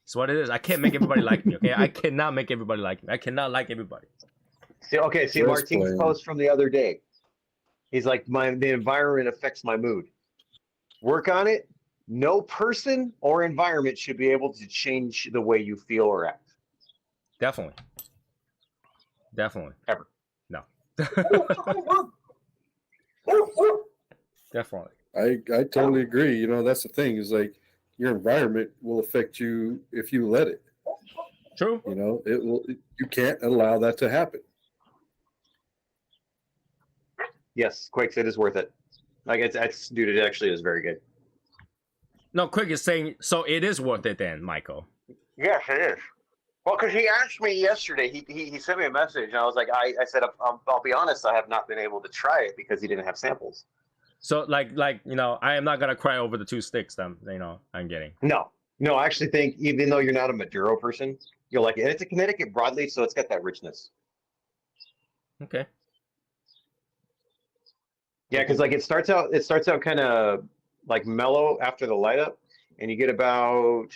it's what it is. I can't make everybody like me. Okay, I cannot make everybody like me. I cannot like everybody. See, Just Martin's playing. post from the other day. He's like, the environment affects my mood. Work on it. No person or environment should be able to change the way you feel or act. Definitely. Ever. No. Definitely. I totally agree. You know, that's the thing is like your environment will affect you if you let it. True. You know, it will. You can't allow that to happen. Yes, Quakes, it is worth it. Like it's dude, it actually is very good. No, Quick is saying, so it is worth it then, Michael. Yes, it is. Well, because he asked me yesterday, he sent me a message, and I was like, I said, I'll be honest, I have not been able to try it because he didn't have samples. So like I am not gonna cry over the 2 sticks that I'm getting. No, I actually think even though you're not a Maduro person, you'll like it. And it's a Connecticut broadleaf, so it's got that richness. Okay. Yeah, because like it starts out kind of like mellow after the light up, and you get about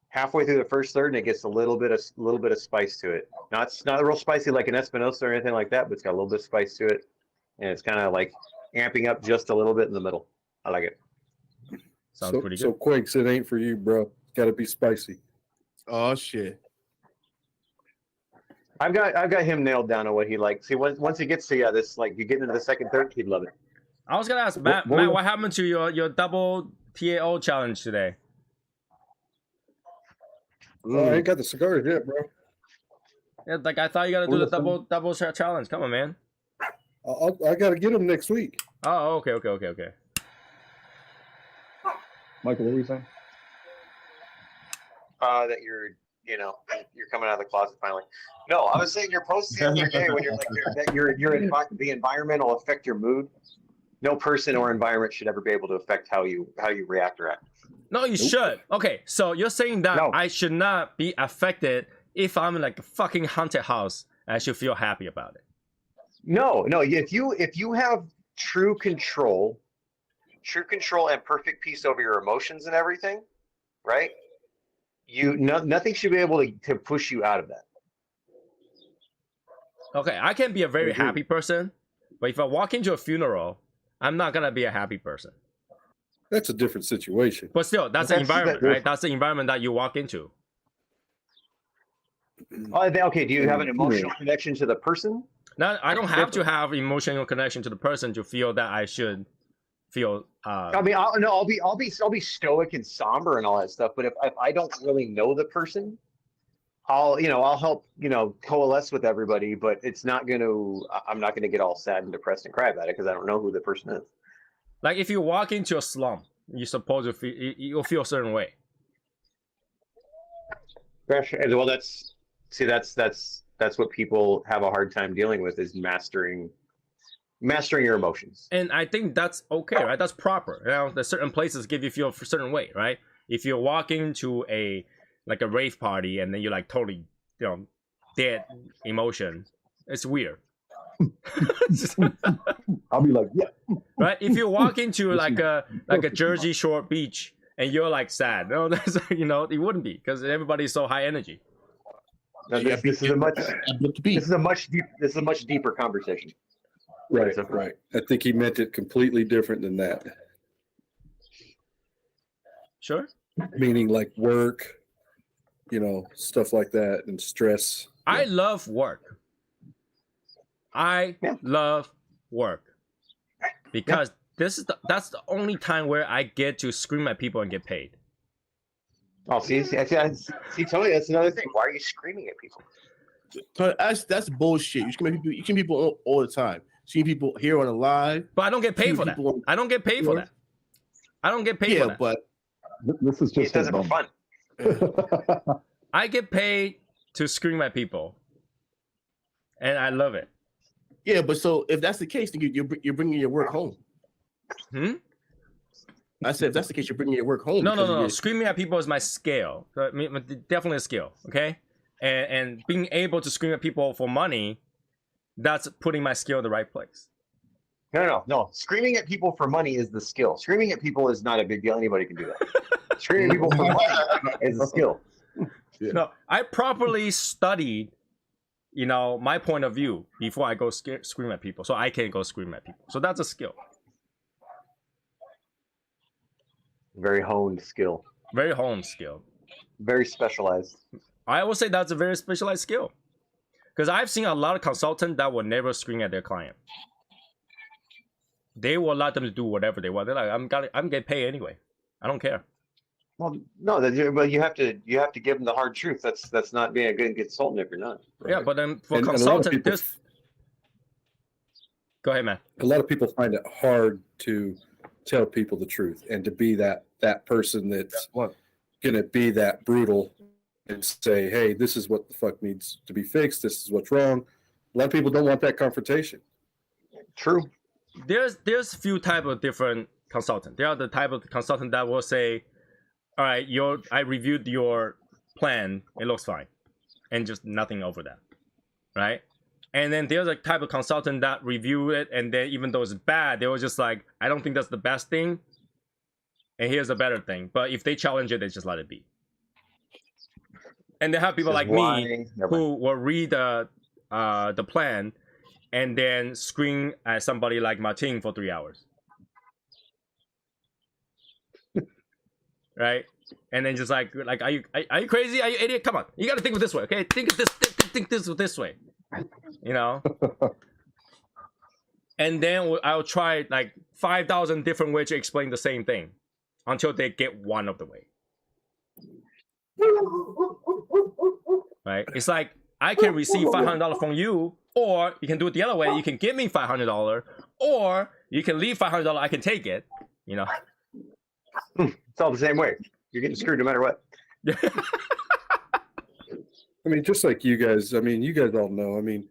halfway through the first third, and it gets a little bit of spice to it. Now it's not real spicy like an Espinosa or anything like that, but it's got a little bit of spice to it, and it's kind of like amping up just a little bit in the middle. I like it. Sounds pretty good. So Quakes, it ain't for you, bro. Got to be spicy. Oh shit. I've got him nailed down on what he likes. See, once he gets to this, like you get into the second, third, he'd love it. I was gonna ask Matt, what happened to your double TAO challenge today? Oh, I ain't got the cigars yet, bro. Yeah, like I thought you gotta do the double shot challenge. Come on, man. I got to get them next week. Oh, okay. Michael, what were you saying? That you're coming out of the closet finally. No, I was saying your post the other day when you're like the environment will affect your mood. No person or environment should ever be able to affect how you react or act. No, you should. Okay, so you're saying that No. I should not be affected if I'm in like a fucking haunted house and I should feel happy about it. No. If you have true control and perfect peace over your emotions and everything, right? Nothing should be able to push you out of that. Okay, I can be a very happy person, but if I walk into a funeral, I'm not gonna be a happy person. That's a different situation. But still, that's the environment, right? That's the environment that you walk into. Okay, do you have an emotional connection to the person? Now, I don't have to have emotional connection to the person to feel that I should feel. I mean, I'll be stoic and somber and all that stuff. But if I don't really know the person, I'll help coalesce with everybody. But I'm not gonna get all sad and depressed and cry about it because I don't know who the person is. Like if you walk into a slum, you're supposed to feel you'll feel a certain way. Well, that's what people have a hard time dealing with is mastering your emotions. And I think that's okay, right? That's proper. There's certain places give you feel a certain way, right? If you're walking to a rave party and then you're like totally, dead emotion, it's weird. I'll be like, yeah. Right? If you walk into like a Jersey Shore beach and you're like sad, that's it wouldn't be because everybody's so high energy. Now, this is a much deeper conversation. Right. I think he meant it completely different than that. Sure. Meaning like work, stuff like that and stress. I love work. I love work because that's the only time where I get to scream at people and get paid. Oh, see, Tony, that's another thing. Why are you screaming at people? That's bullshit. You scream at people. You scream at people all the time. See people here on the live, but I don't get paid for that. I don't get paid for that. I don't get paid for that. But this is just it does it for fun. I get paid to scream at people, and I love it. Yeah, but so if that's the case, then you're bringing your work home. I said if that's the case, you're bringing your work home. No. Screaming at people is my skill. Definitely a skill. Okay, and being able to scream at people for money, that's putting my skill in the right place. No. Screaming at people for money is the skill. Screaming at people is not a big deal. Anybody can do that. Screaming at people for money is the skill. Yeah. No, I properly studied, my point of view before I go scream at people, so I can go scream at people. So that's a skill. Very honed skill. Very honed skill. Very specialized. I would say that's a very specialized skill. Because I've seen a lot of consultants that will never scream at their client. They will allow them to do whatever they want. They're like, I'm getting paid anyway. I don't care. Well, no, but you have to give them the hard truth. That's not being a good consultant if you're not. Right? Yeah, but then for consultant, go ahead, man. A lot of people find it hard to tell people the truth and to be that person that's going to be that brutal and say, hey, this is what the fuck needs to be fixed. This is what's wrong. A lot of people don't want that confrontation. True. There's a few type of different consultant. There are the type of consultant that will say, all right, I reviewed your plan. It looks fine. And just nothing over that. Right? And then there's a type of consultant that review it, and then even though it's bad, they were just like, I don't think that's the best thing, and here's a better thing. But if they challenge it, they just let it be. And they have people like me who will read the plan and then scream at somebody like Martin for 3 hours. Right? And then just like are you crazy? Are you idiot? Come on, you gotta think of this way, okay? Think this way, you know. And then I'll try like 5,000 different ways to explain the same thing until they get one of the way. Right? It's like I can receive $500 from you, or you can do it the other way. You can give me $500, or you can leave $500. I can take it. You know. It's all the same way. You're getting screwed no matter what. I mean, just like you guys, I mean, you guys all know. I mean,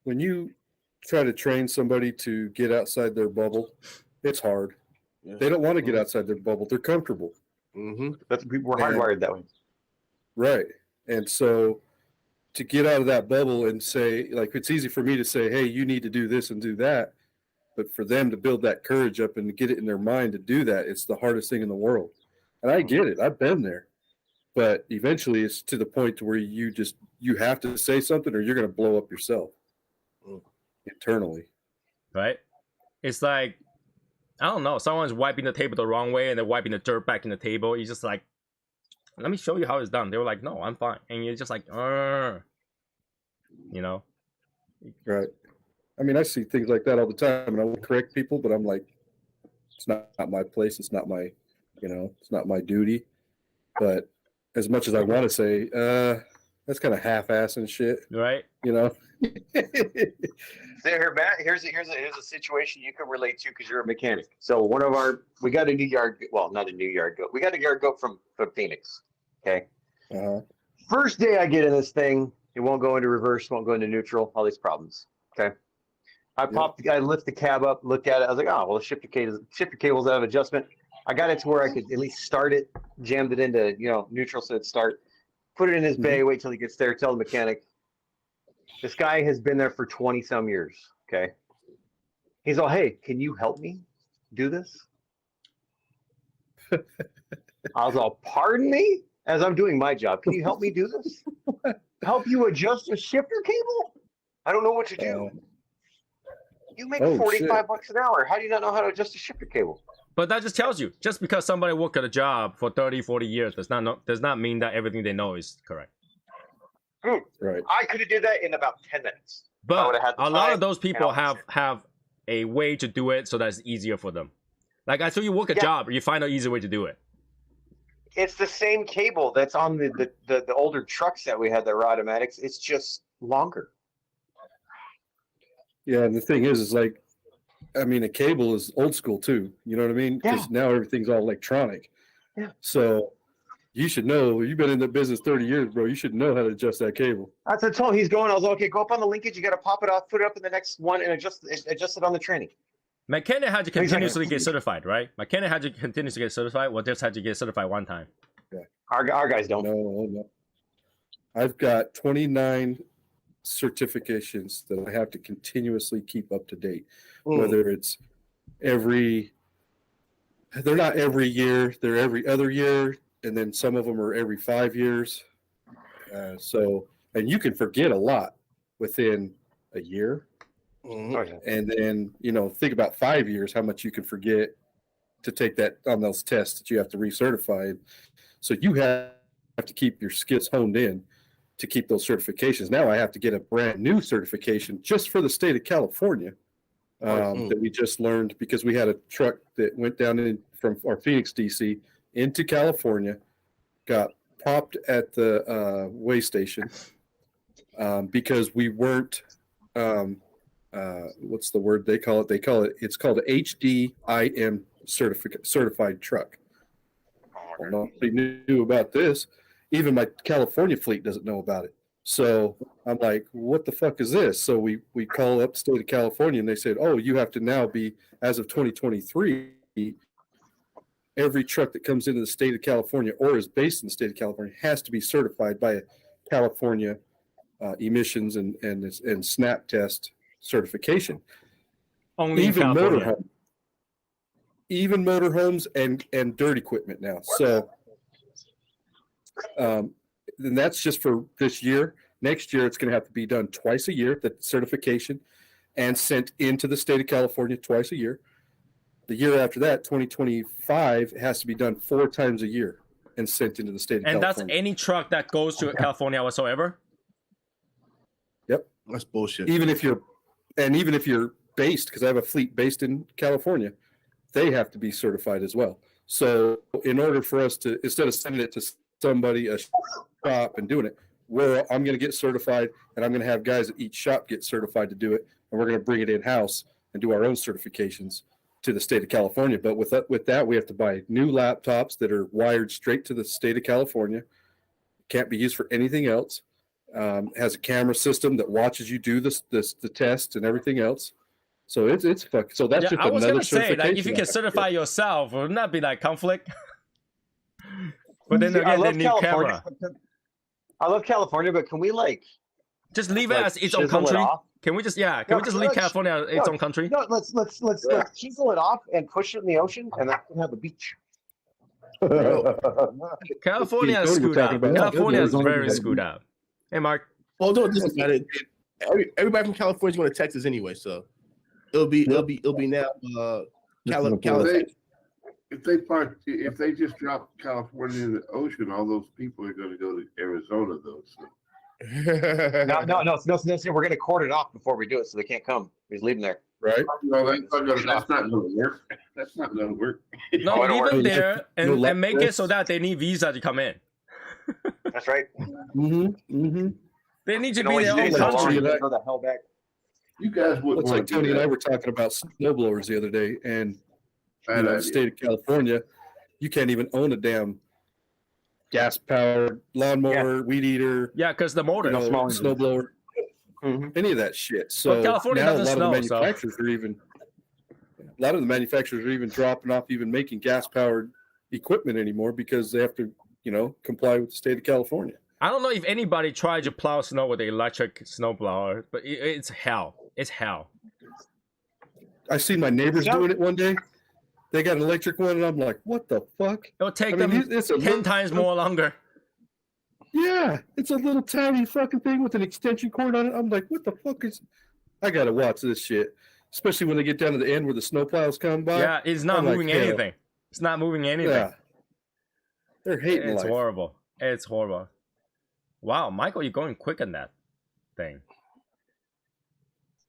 when you try to train somebody to get outside their bubble, it's hard. Yeah. They don't want to get outside their bubble. They're comfortable. Mm-hmm. That's people were hardwired that way. Right. And so to get out of that bubble and say, like, it's easy for me to say, hey, you need to do this and do that. But for them to build that courage up and to get it in their mind to do that, it's the hardest thing in the world. And I get it. I've been there. But eventually it's to the point to where you have to say something or you're going to blow up yourself internally. Right? It's like, I don't know, someone's wiping the table the wrong way and they're wiping the dirt back in the table. You're just like, let me show you how it's done. They were like, no, I'm fine. And you're just like, you know? Right. I mean, I see things like that all the time, and I will correct people, but I'm like, it's not my place. It's not my, it's not my duty. But as much as I want to say, that's kind of half-ass and shit. Right. So here, Matt, here's a situation you can relate to because you're a mechanic. So we got a new yard, well, not a new yard goat. We got a yard goat from Phoenix. Okay. Uh-huh. First day I get in this thing, it won't go into reverse, won't go into neutral, all these problems. Okay. I lift the cab up, looked at it. I was like, oh, well, the shifter cable's out of adjustment. I got it to where I could at least start it, jammed it into, neutral so it'd start. Put it in his bay, wait till he gets there, tell the mechanic. This guy has been there for 20-some years, okay? He's all, hey, can you help me do this? I was all, pardon me? As I'm doing my job, can you help me do this? Help you adjust a shifter cable? I don't know what to do. You make $45 an hour. How do you not know how to adjust a shifter cable? But that just tells you, just because somebody worked at a job for 30, 40 years does not mean that everything they know is correct. Right. I could have did that in about 10 minutes. But a lot of those people have a way to do it so that it's easier for them. Like until you work a job, you find an easy way to do it. It's the same cable that's on the older trucks that we had that were automatics. It's just longer. Yeah, and the thing is like, I mean, a cable is old school too. You know what I mean? Because now everything's all electronic. Yeah. So you should know. You've been in the business 30 years, bro. You should know how to adjust that cable. That's what I told him. He's going. I was like, okay, go up on the linkage. You got to pop it off, put it up in the next one, and adjust it on the training. Mechanic had to continuously get certified, right? Mechanic had to continuously get certified. Well, just had to get certified one time. Yeah. Our guys don't. No. I've got 29 certifications that I have to continuously keep up to date. Whether it's they're not every year, they're every other year, and then some of them are every 5 years. And you can forget a lot within a year. And then, think about 5 years, how much you can forget to take that on those tests that you have to recertify. So you have to keep your skills honed in to keep those certifications. Now I have to get a brand new certification just for the state of California that we just learned because we had a truck that went down in from our Phoenix DC into California, got popped at the weigh station because we weren't what's the word they call it? It's called a HDIM certified truck. Well, nobody knew about this. Even my California fleet doesn't know about it. So I'm like, what the fuck is this? So we call up the state of California and they said, oh, you have to now be, as of 2023, every truck that comes into the state of California or is based in the state of California has to be certified by a California emissions and snap test certification. Only in California. Even motorhomes and dirt equipment now. So, and that's just for this year. Next year, it's going to have to be done twice a year, the certification, and sent into the state of California twice a year. The year after that, 2025, it has to be done 4 times a year and sent into the state of California. And that's any truck that goes to California whatsoever? Yep. That's bullshit. Even if you're based, because I have a fleet based in California, they have to be certified as well. So in order for us to, instead of sending it to somebody, a shop, and doing it, I'm going to get certified, and I'm going to have guys at each shop get certified to do it, and we're going to bring it in-house and do our own certifications to the state of California. But with that, we have to buy new laptops that are wired straight to the state of California. Can't be used for anything else. Has a camera system that watches you do the test and everything else. So it's fuck. So that's just I was another gonna say, like, if you can certify yourself, wouldn't that be like conflict? But then again, they need camera. I love California, but can we just leave it as its own country? Can we just we just leave California as its own country? No, let's chisel it off and push it in the ocean, and then we can have a beach. California is screwed up. California is very screwed up. Hey, Mark. Well, don't listen about it. Everybody from California is going to Texas anyway, so it'll be now California. If they just drop California in the ocean, all those people are going to go to Arizona, though. So. No. We're going to cord it off before we do it, so they can't come. Just leave them there. Right? No, that's not going to work. That's not going to work. No, leave them there and make it so that they need visa to come in. That's right. Mm-hmm. They need to be their own country. Go the hell back. You guys would. Looks like Tony and I were talking about snowblowers the other day, and in the state of California, you can't even own a damn gas-powered lawnmower, weed eater. Yeah, because the motor, snowblower, any of that shit. So but California now doesn't a lot snow, of the manufacturers are even. A lot of the manufacturers are even dropping off even making gas-powered equipment anymore because they have to, comply with the state of California. I don't know if anybody tried to plow snow with an electric snowblower, but it's hell. It's hell. I seen my neighbors doing it one day. They got an electric one, and I'm like, what the fuck? It'll take them 10 times more longer. Yeah, it's a little tiny fucking thing with an extension cord on it. I'm like, what the fuck is... I got to watch this shit. Especially when they get down to the end where the snowplows come by. Yeah, it's not moving anything. It's not moving anything. Yeah. They're hating It's life. horrible. It's horrible. Wow, Michael, you're going quick on that thing.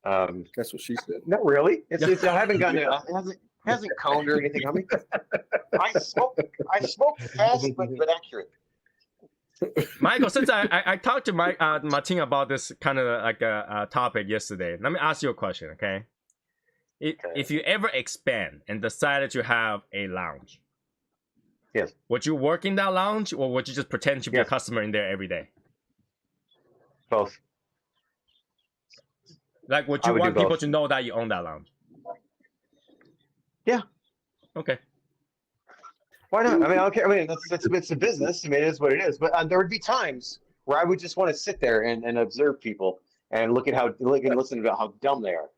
That's what she said. Not really. It's I haven't gotten it. Hasn't coned or anything on me. I smoke fast but accurate. Michael, since I talked to Martin about this kind of like a topic yesterday, let me ask you a question, okay? If you ever expand and decided to have a lounge, yes, would you work in that lounge or would you just pretend to be a customer in there every day? Both. Like, would you want people to know that you own that lounge? Yeah. Okay. Why not? I mean, okay. I mean, it's a business. I mean, it is what it is. But there would be times where I would just want to sit there and observe people and listen about how dumb they are,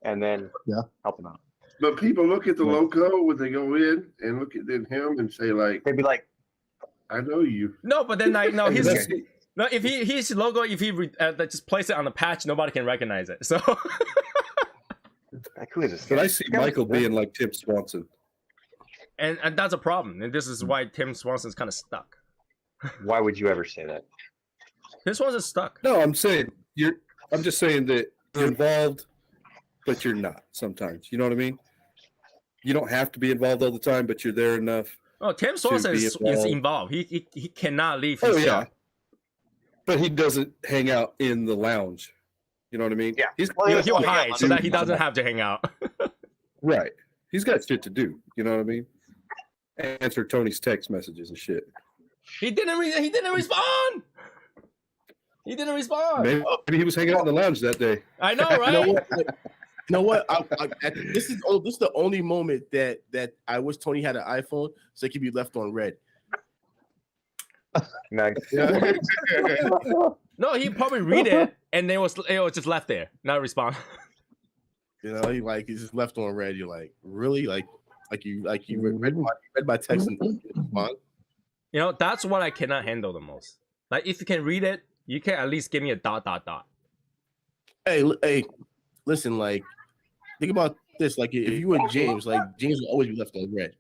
and then help them out. But people look at the logo when they go in and look at him and say they'd be like, "I know you." No, but then if his logo, if he just place it on the patch, nobody can recognize it. So. Who is this? But I see Michael being like Tim Swanson. And that's a problem. And this is why Tim Swanson's kind of stuck. Why would you ever say that? Tim Swanson's stuck. No, I'm just saying that you're involved, but you're not sometimes. You know what I mean? You don't have to be involved all the time, but you're there enough. Oh, Tim Swanson is involved. He cannot leave his shop. But he doesn't hang out in the lounge. You know what I mean? Yeah. He'll hide so that he doesn't have to hang out. Right. He's got shit to do. You know what I mean? Answer Tony's text messages and shit. He didn't respond. He didn't respond. Maybe he was hanging out in the lounge that day. I know, right? You know what? This is the only moment that I wish Tony had an iPhone so it could be left on red. Nice. No, he probably read it and then it was just left there, not respond. You know, he's just left on red. You're like, really? Like you read my text and respond? You know, that's what I cannot handle the most. Like, if you can read it, you can at least give me a ... Hey, listen, like, think about this. Like, if you were James, like, James will always be left on red.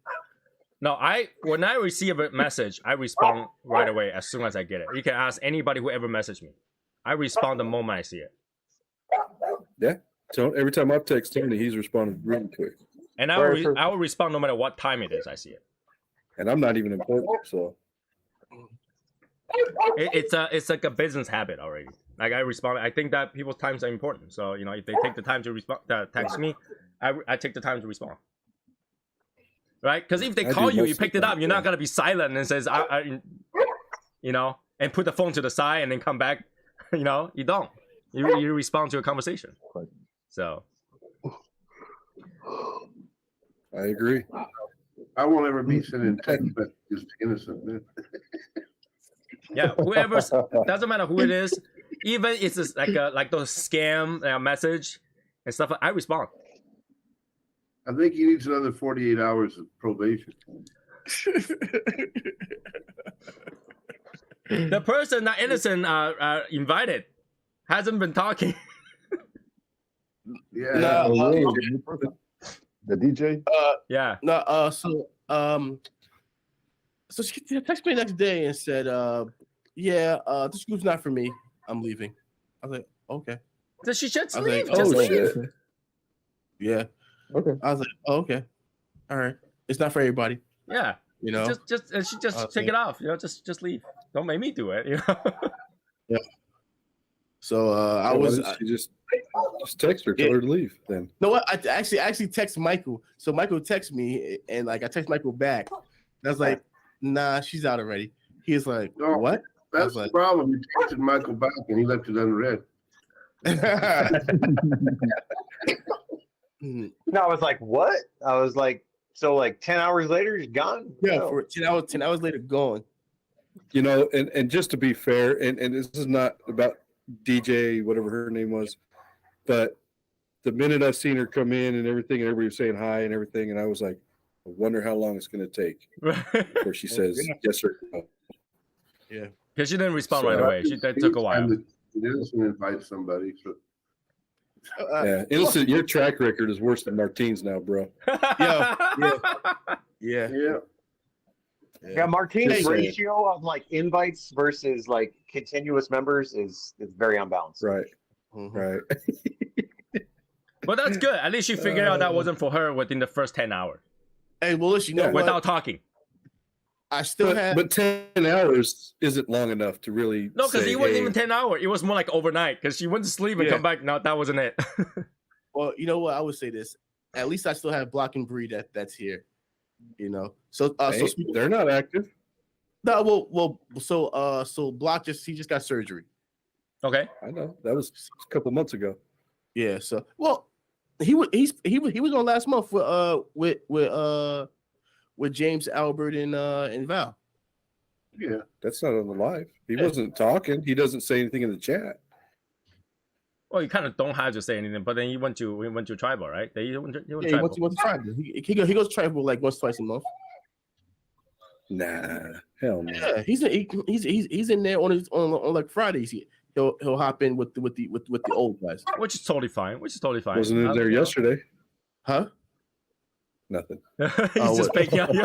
No, when I receive a message, I respond right away as soon as I get it. You can ask anybody who ever messaged me. I respond the moment I see it. Yeah. So every time I text Tony, he's responded really quick. And I will respond no matter what time it is I see it. And I'm not even important, so it's like a business habit already. Like, I respond. I think that people's times are important. So, you know, if they take the time to respond, text me, I take the time to respond. Right? Because if they call you, you picked it up. You're not gonna be silent and says, you know, and put the phone to the side and then come back. You know, you don't. You respond to a conversation. So I agree. I won't ever be sending text messages to innocent men. yeah, whoever, doesn't matter who it is, even if it's just like those scam message and stuff. I respond. I think he needs another 48 hours of probation. The person that innocent invited hasn't been talking. Yeah. No, The DJ. Yeah. No. So she texted me the next day and said, "Yeah, this group's not for me. I'm leaving." I was like, "Okay." So she should I was leave. like, Just "Oh, leave. shit." Yeah. Okay. I was like, "Oh, okay, all right. It's not for everybody." Yeah. You know. She just take it off. You know, just leave. Don't make me do it. You know. Yeah. So I Why was didn't you just text her, tell her to leave. Then no, what I actually text Michael. So Michael texted me, and like I text Michael back. And I was like, "Nah, she's out already." He's like, No. "What?" That's the problem. You texted Michael back and he left it unread. No, I was like, what? I was like, so like 10 hours later, he's gone? Yeah, No. for 10 hours later, gone. you know, and just to be fair, and this is not about DJ, whatever her name was, but the minute I seen her come in and everything, and everybody was saying hi and everything, and I was like, I wonder how long it's going to take before she says yes or no. Yeah. Because she didn't respond So, right away. That took a while. Innocent invite somebody. So Yeah, innocent. Your track record is worse than Martine's now, bro. Yeah. yeah. Yeah, Martine's Just saying. ratio of like invites versus like continuous members is very unbalanced. Right, Mhm. right. But that's good. At least she figured out that wasn't for her within the first 10 hours Hey, well, listen, you know what? without talking. I still have. But 10 hours isn't long enough to really. No, because say, it wasn't hey, even 10 hours. It was more like overnight because she went to sleep and Yeah. come back. No, that wasn't it. Well, you know what? I would say this. At least I still have Block and Breed that's here. You know. So hey, they're not active. no, so Block he just got surgery. Okay. I know that was a couple months ago. Yeah. So he was on last month with James, Albert, and Val. Yeah. That's not on the live. He wasn't talking. He doesn't say anything in the chat. Well, you kind of don't have to say anything, but then we went to tribal, right? He went Yeah, he tribal. went to tribal. He goes to tribal like once, twice a month. Nah, hell no. Yeah, he's in there on like Fridays. He'll hop in with the old guys. Which is totally fine. Wasn't in there yesterday. Huh? Nothing. He's Oh, just what? faking out.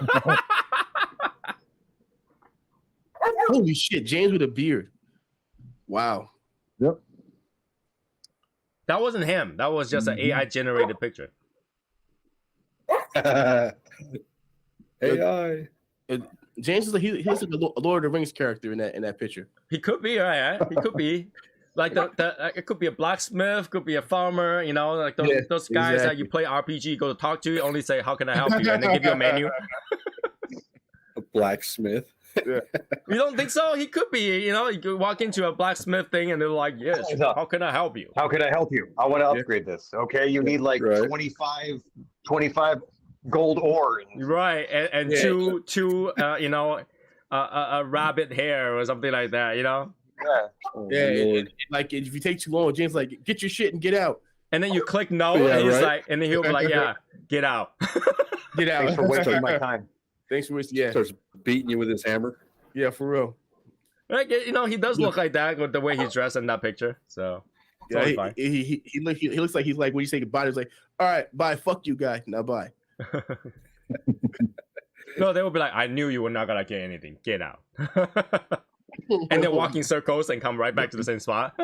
Holy shit, James with a beard. Wow. Yep. That wasn't him. That was just an AI generated picture. AI. James is like he looks like a Lord of the Rings character in that picture. He could be, right? He could be. Like it could be a blacksmith, could be a farmer, you know, like those guys that you play RPG, go to talk to, only say, "How can I help you?" and they give you a menu. A blacksmith. You don't think so? He could be, you know, you could walk into a blacksmith thing and they're like, "Yes, how can I help you?" How can I help you? I want to upgrade this. Okay, you need like Right. 25 gold ore. Right, and two you know, a rabbit hair or something like that, you know. Yeah. Oh, Yeah, Lord. like if you take too long, James like get your shit and get out. And then you click no, Yeah, and he's right. like, and then he'll be like, yeah, get out. Get out. Thanks for wasting my time. Thanks for wasting. Yeah, Starts beating you with his hammer. yeah, for real. Like, you know, he does look like that with the way he's dressed in that picture. So it's Yeah, totally fine. he looks like he's like when you say goodbye, he's like, all right, bye, fuck you, guy, now bye. No, they will be like, I knew you were not gonna get anything. Get out. And then walk in circles and come right back to the same spot.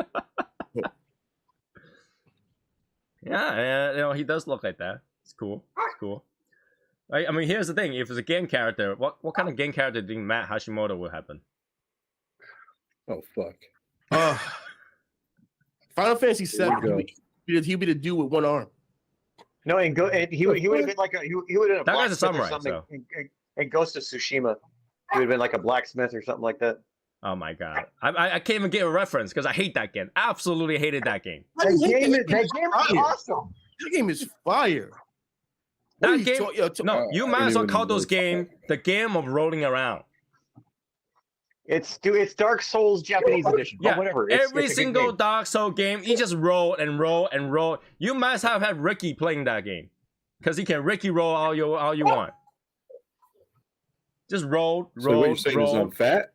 Yeah, you know, he does look like that. It's cool. It's cool. I mean, here's the thing: if it's a game character, what kind of game character do you think Matt Hashimoto will happen? Oh fuck. Final Fantasy There you go. VII, he'd be the dude with one arm. No, and he would have been like he would have been a That guy's a blacksmith or samurai, something. so. In Ghost of Tsushima, he would have been like a blacksmith or something like that. Oh my god, I can't even get a reference because I hate that game. Absolutely hated that game. That game is fire. awesome. That game is fire. What That are you game, talk- no, you I might as well don't call even those know. game the game of rolling around. It's Dark Souls Japanese edition. But Yeah, whatever. It's every a good single game. Dark Souls game, you just roll and roll and roll. You must have had Ricky playing that game because he can Ricky roll all you want. Just roll, So what roll, you're saying is roll. I'm fat?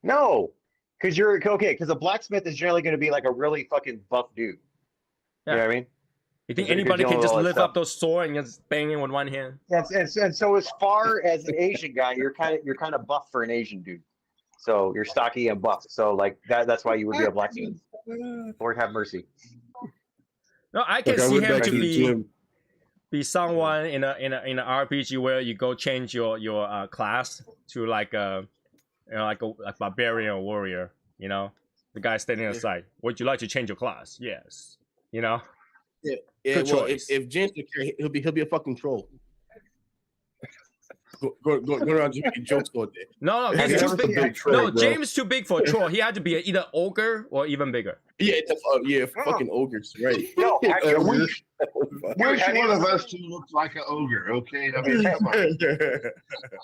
No, because you're okay. Because a blacksmith is generally going to be like a really fucking buff dude. Yeah. You know what I mean? You think You're anybody dealing can with just all that lift stuff. up those sword and just bang it with one hand? And so as far as an Asian guy, you're kind of buff for an Asian dude. So you're stocky and buff. So like that's why you would be a blacksmith. Lord have mercy. No, I can Like, I see went him back to to the be gym. someone in a RPG where you go change your class to like a like barbarian or warrior. You know, the guy standing aside. Would you like to change your class? Yes. You know. Yeah, Good well, choice. if James would care, he'll be a fucking troll. Go around just making jokes all day. No, Have he's you too ever seen big. big troll, No, bro. James is too big for a troll. He had to be either ogre or even bigger. Yeah, fucking ogres, right? No, actually, Which one of us two looks like an ogre? Okay, I mean, come on.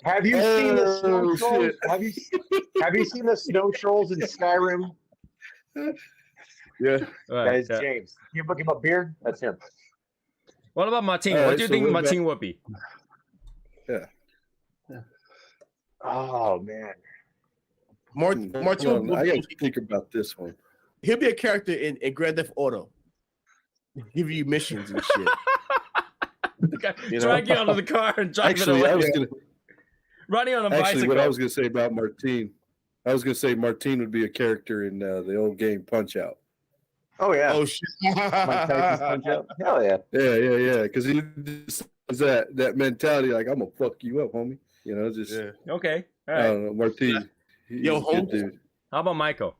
have you seen the snow Oh, trolls? shit. Have you seen the snow trolls in Skyrim? Yeah. That is Yeah. James. You look him a beard? That's him. What about Martin? All What right, do you so think what about- Martin would be? Oh man. Martin Hold on, will I be, got to think about this one. he'll be a character in Grand Theft Auto. Give you missions and shit. You know? Drag you out of the car and drive Actually, it I away. was gonna. Running on a Actually, bicycle. what I was gonna say about Martine, I was gonna say Martine would be a character in the old game Punch Out. Oh yeah. Oh shit. Mike Tyson's Punch Out. Hell yeah. Yeah. Because he just has that mentality, like I'm gonna fuck you up, homie. You know, just Yeah. Okay. All I right. don't know, Martine. He's Yo, a good Holmes. dude. How about Michael?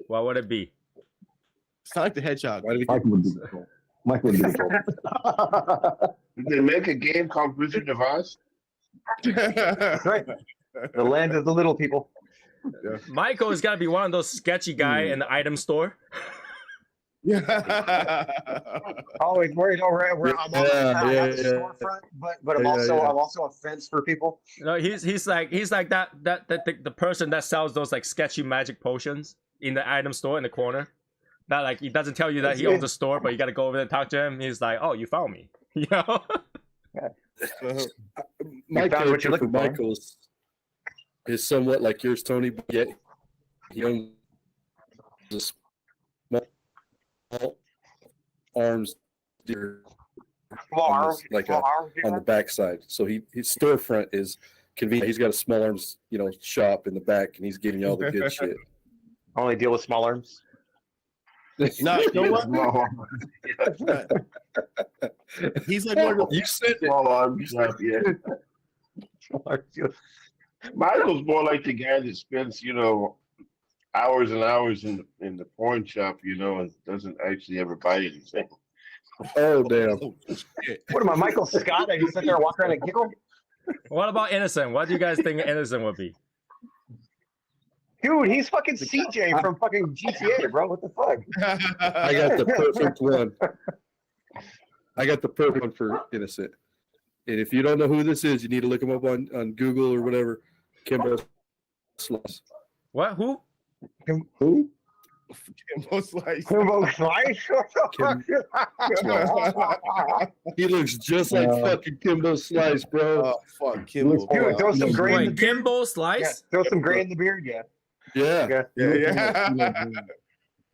What would it be? Sonic the Hedgehog. Why did he Michael would be the troll. Michael would be the troll. Did they make a game called Wizard of Oz? Right. The land of the little people. Michael is gotta be one of those sketchy guy in the item store. Always worried where I'm on Yeah, the yeah. storefront, but I'm Yeah, also yeah. I'm also a fence for people. No, he's like that the person that sells those like sketchy magic potions in the item store in the corner. That like he doesn't tell you that he owns the store, but you gotta go over there and talk to him. He's like, "Oh, you found me," you know. My You found what character you're for looking for. Michael is somewhat like yours, Tony, but yet he owns a small arms deer like on the backside. So his storefront is convenient. He's got a small arms, shop in the back, and he's giving you all the good shit. Only deal with small arms. No, you know what? Small He's like one of the, You said it. arms shop, yeah. Michael's more like the guy that spends, hours and hours in the porn shop, and doesn't actually ever buy anything. Oh damn! What am I, Michael Scott? I just sit there and walk around and giggle. What about Innocent? What do you guys think Innocent would be? Dude, he's fucking CJ from fucking GTA, bro. What the fuck? I got the perfect one. I got the perfect one for Innocent. And if you don't know who this is, you need to look him up on Google or whatever. Kimbo Slice. What? Who? Who? Kimbo Slice. Kimbo Slice? He looks just like fucking Kimbo Slice, bro. Oh, fuck, Kimbo. Dude, throw some gray in the Wait, beard. Kimbo Yeah, Slice? throw some gray in the beard, yeah. Yeah. Yeah.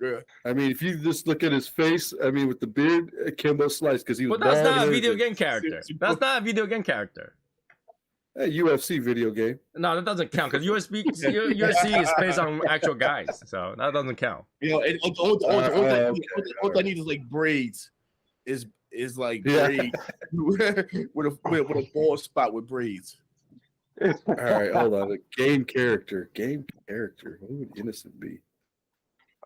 Yeah. I mean, if you just look at his face, I mean, with the beard, Kimbo Slice, because he was But that's bald not a and video everything. game character. That's not a video game character. A UFC video game. No, that doesn't count because UFC is based on actual guys, so that doesn't count. You know, and all I okay. need is like braids. Is like Yeah. braids with a bald spot with braids. All right, hold on. A game character. What would Innocent be?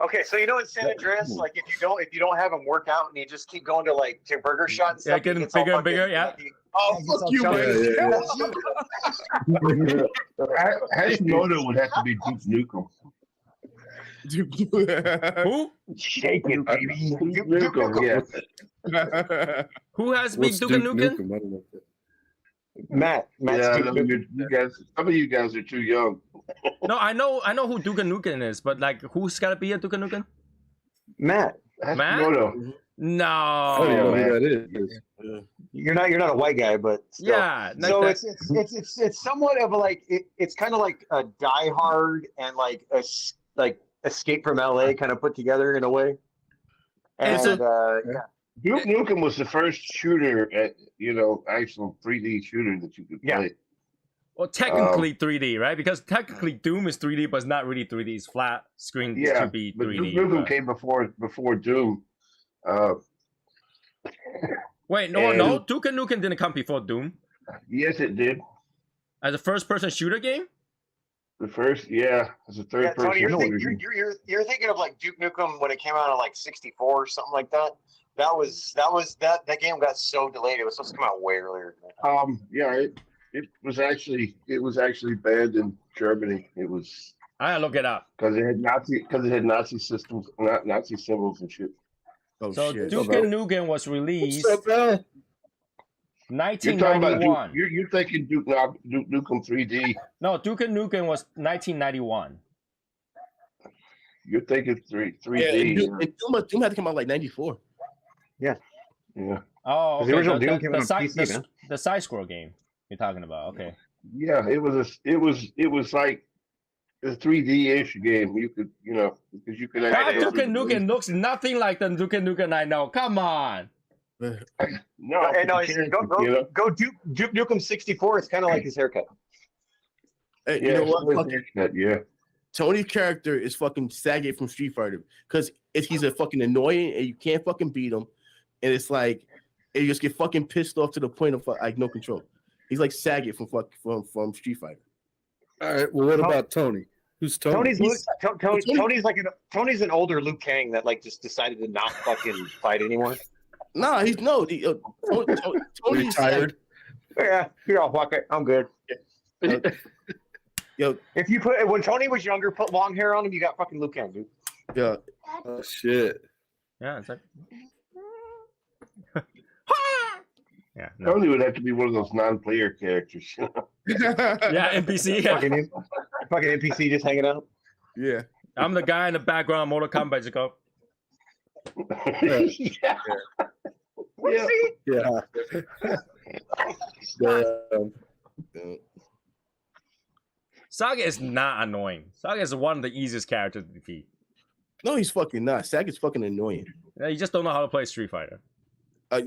Okay, so you know in San Andreas, like if you don't have him work out and you just keep going to like to burger shot and Yeah, stuff, getting it's all bigger and fucking- bigger, yeah. Oh, it's fuck all you, chunky. man. Hashimoto would have to be Duke Nukem. Who? Shake it, baby. Duke Nukem, yeah. Who has big What's Duke Duke Nukem? Nukem? I don't know. Matt's Yeah, Duke Nukem. you guys, some of you guys are too young. No, I know who Duke Nukem is, but like, who's gotta be a Duke Nukem? Matt, Hashimoto. No. I don't know who that is. you're not a white guy, but still. Yeah. Like So that. it's somewhat of a like it's kind of like a Die Hard and like Escape from LA kind of put together in a way. It's And a- Duke Nukem was the first shooter at actual 3D shooter that you could Yeah. play. Well, technically 3D, right? Because technically Doom is 3D, but it's not really 3D. It's flat screen Yeah, to be but 3D. Duke Nukem but- came before Doom. Wait, no, and- Duke Nukem didn't come before Doom Yes, it did. as a first-person shooter game. The first, as a third yeah, person Tony, you're, shooter. you're thinking of like Duke Nukem when it came out on like 64 or something like that. That game got so delayed. It was supposed to come out way earlier. It was actually banned in Germany. It was I gotta look it up. because it had Nazi systems, Nazi symbols and shit. Oh So shit. Duke Nukem was released What's up, man? You're talking about 1991. you're thinking Duke Nukem 3D. No, Duke Nukem was 1991. You're thinking 3D. And Doom had to come out like 94. Yeah. Oh, okay. The original Doom came out on side, PC, man. the side scroll game you're talking about. Okay. Yeah, it was like a 3D-ish game. You could, because you could Why actually. Duke Nukem looks nothing like the Duke Nukem I know. Come on. No, Hey, no, the character, go Duke Nukem 64. It's kind of like his haircut. Hey, Yeah, you know what? with Fucking haircut, yeah. Tony's character is fucking Sagat from Street Fighter because he's a fucking annoying and you can't fucking beat him, and it's like and you just get fucking pissed off to the point of like no control. He's like Sagat from Street Fighter. All right. Well, what about Tony? Who's Tony? Tony's an older Liu Kang that like just decided to not fucking fight anymore. Nah, Tony's Retired. Yeah, fuck it, I'm good. Yo, If you put when Tony was younger, put long hair on him, you got fucking Liu Kang, dude. yeah. Oh shit. Yeah, it's like. Yeah. No. Tony would have to be one of those non-player characters. Yeah, NPC. Yeah. Fucking NPC just hanging out. Yeah. I'm the guy in the background. Mortal Kombat. Just go. yeah. Yeah. Saga is not annoying. Saga is one of the easiest characters to defeat. No, he's fucking not. Sagat's fucking annoying. Yeah, you just don't know how to play Street Fighter. Don't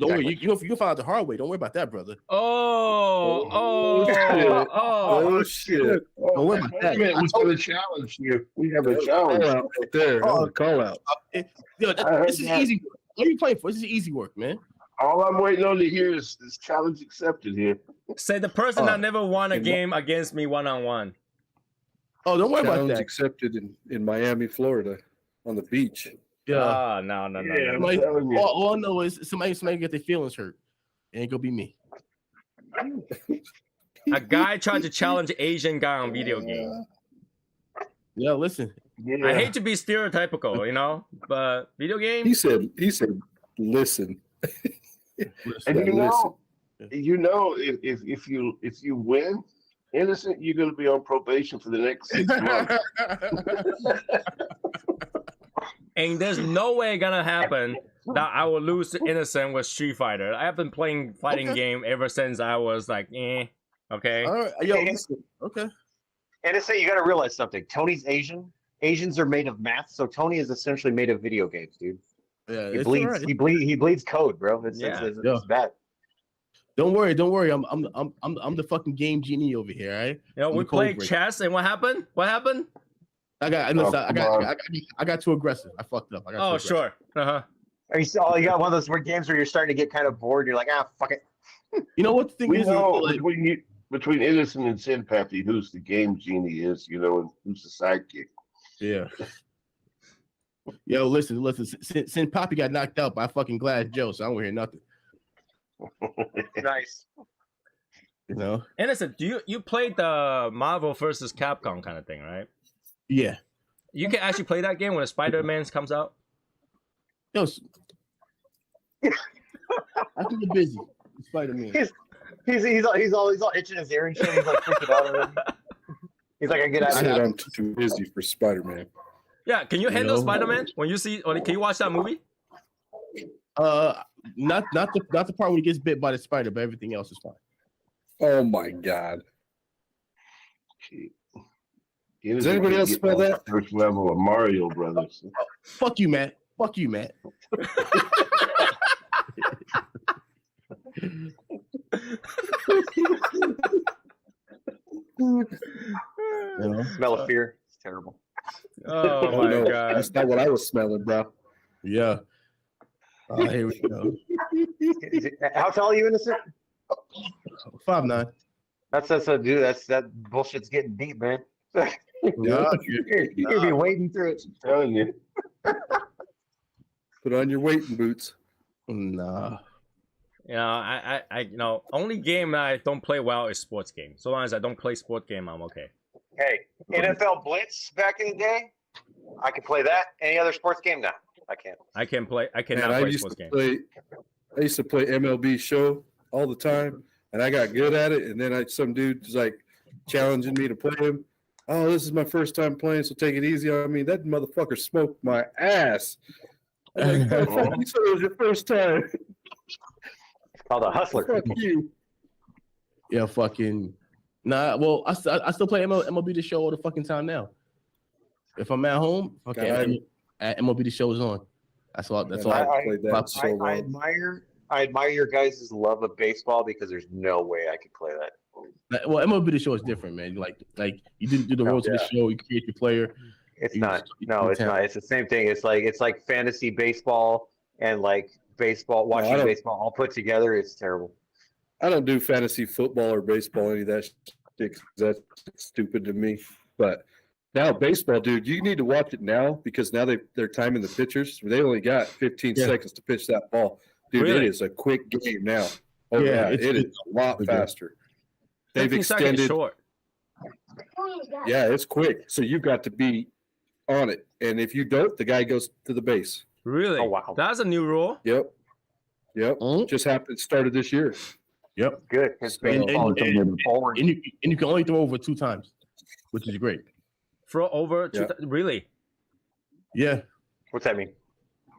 worry. You can find out the hard way. Don't worry about that, brother. Oh, shit. Don't worry about that. What's going to challenge you? We have a challenge. Call out right there. Oh. Call out. This is easy. What are you playing for? This is easy work, man. All I'm waiting on to hear is challenge accepted here. Say the person that never won a and game against me one-on-one. Oh, don't worry about Challenge that. accepted in Miami, Florida, on the beach. Yeah. Ah, no. Yeah. Somebody, telling you. all I know is somebody get their feelings hurt. It ain't gonna be me. A guy tried to challenge Asian guy on video game. Yeah, listen. Yeah. I hate to be stereotypical, but video game. He said, listen. And Listen. if you win, Innocent, you're going to be on probation for the next 6 months. And there's no way gonna happen that I will lose to Innocent with Street Fighter. I have been playing fighting game ever since I was like, okay. All right, yo, listen. Okay. Innocent, you got to realize something. Tony's Asian. Asians are made of math, so Tony is essentially made of video games, dude. Yeah, He it's bleeds. all right. He bleeds code, bro. It's bad. Don't worry. I'm the fucking game genie over here. All right. You know, I'm we the code played breaker. chess, and what happened? What happened? I got too aggressive. I fucked up. I got too Oh, aggressive. sure. Uh-huh. You got one of those weird games where you're starting to get kind of bored. You're like, fuck it. You know what the thing We is? know Like, between Innocent and Sympathy, who's the game genie is, you know, and who's the sidekick. yeah. Yo, listen. Since Poppy got knocked out by fucking Glass Joe, so I don't hear nothing. Nice. You know? Innocent, you played the Marvel versus Capcom kind of thing, right? Yeah. You can actually play that game when Spider-Man comes out. Yo, I think you're busy. Spider-Man. He's all itching his ear and shit. He's like freaking out already. He's like, I get I out said of I'm too busy for Spider-Man. Yeah, can you handle know? Spider-Man when you see? Or can you watch that movie? Not the part when he gets bit by the spider, but everything else is fine. Oh my god. Does anybody else smell that? First level of Mario Brothers. Fuck you, Matt. Fuck you, Matt. You know? smell of fear. It's terrible. Oh Oh my no, god! that's not what I was smelling, bro. Yeah. Here we go. How tall are you, Innocent? 5'9". Dude. That bullshit's getting deep, man. Yeah. You'll be wading through it. I'm telling you. Put on your wading boots. Nah. You know, I only game I don't play well is sports game. So long as I don't play sport game, I'm okay. Hey, NFL Blitz back in the day, I could play that. Any other sports game? No, I can't. I cannot Man, I play used sports to game. play. I used to play MLB Show all the time, and I got good at it. And then some dude was like challenging me to play him. Oh, this is my first time playing, so take it easy on me. That motherfucker smoked my ass. I'm like, oh, fuck, you said it was your first time. It's called a hustler. Fuck you. Yeah, fucking. Nah, well, I still play MLB The Show all the fucking time now. If I'm at home, okay, MLB The Show is on. That's all. That's all. I played that so I long. admire your guys' love of baseball because there's no way I could play that. Well, MLB The Show is different, man. Like you didn't do the roles of the show. You create your player. It's You not. just- No, it's not. It's the same thing. It's like fantasy baseball and like baseball, watching don't- baseball all put together. It's terrible. I don't do fantasy football or baseball, any of that shit, 'cause that's stupid to me. But now baseball, dude, you need to watch it now because now they're timing the pitchers. They only got 15 Yeah. seconds to pitch that ball. Dude, Really? it is a quick game now. Oh, Yeah, yeah, it is a lot it's- faster. They've 15 seconds extended. short. Yeah, it's quick. So you've got to be on it. And if you don't, the guy goes to the base. Really? Oh, wow. That's a new rule. Yep. Mhm. Just happened. Started this year. Yep. Good because So- baseball is moving forward. And you can only throw over 2 times, which is great. Throw over. Yeah. Really? Yeah. What's that mean?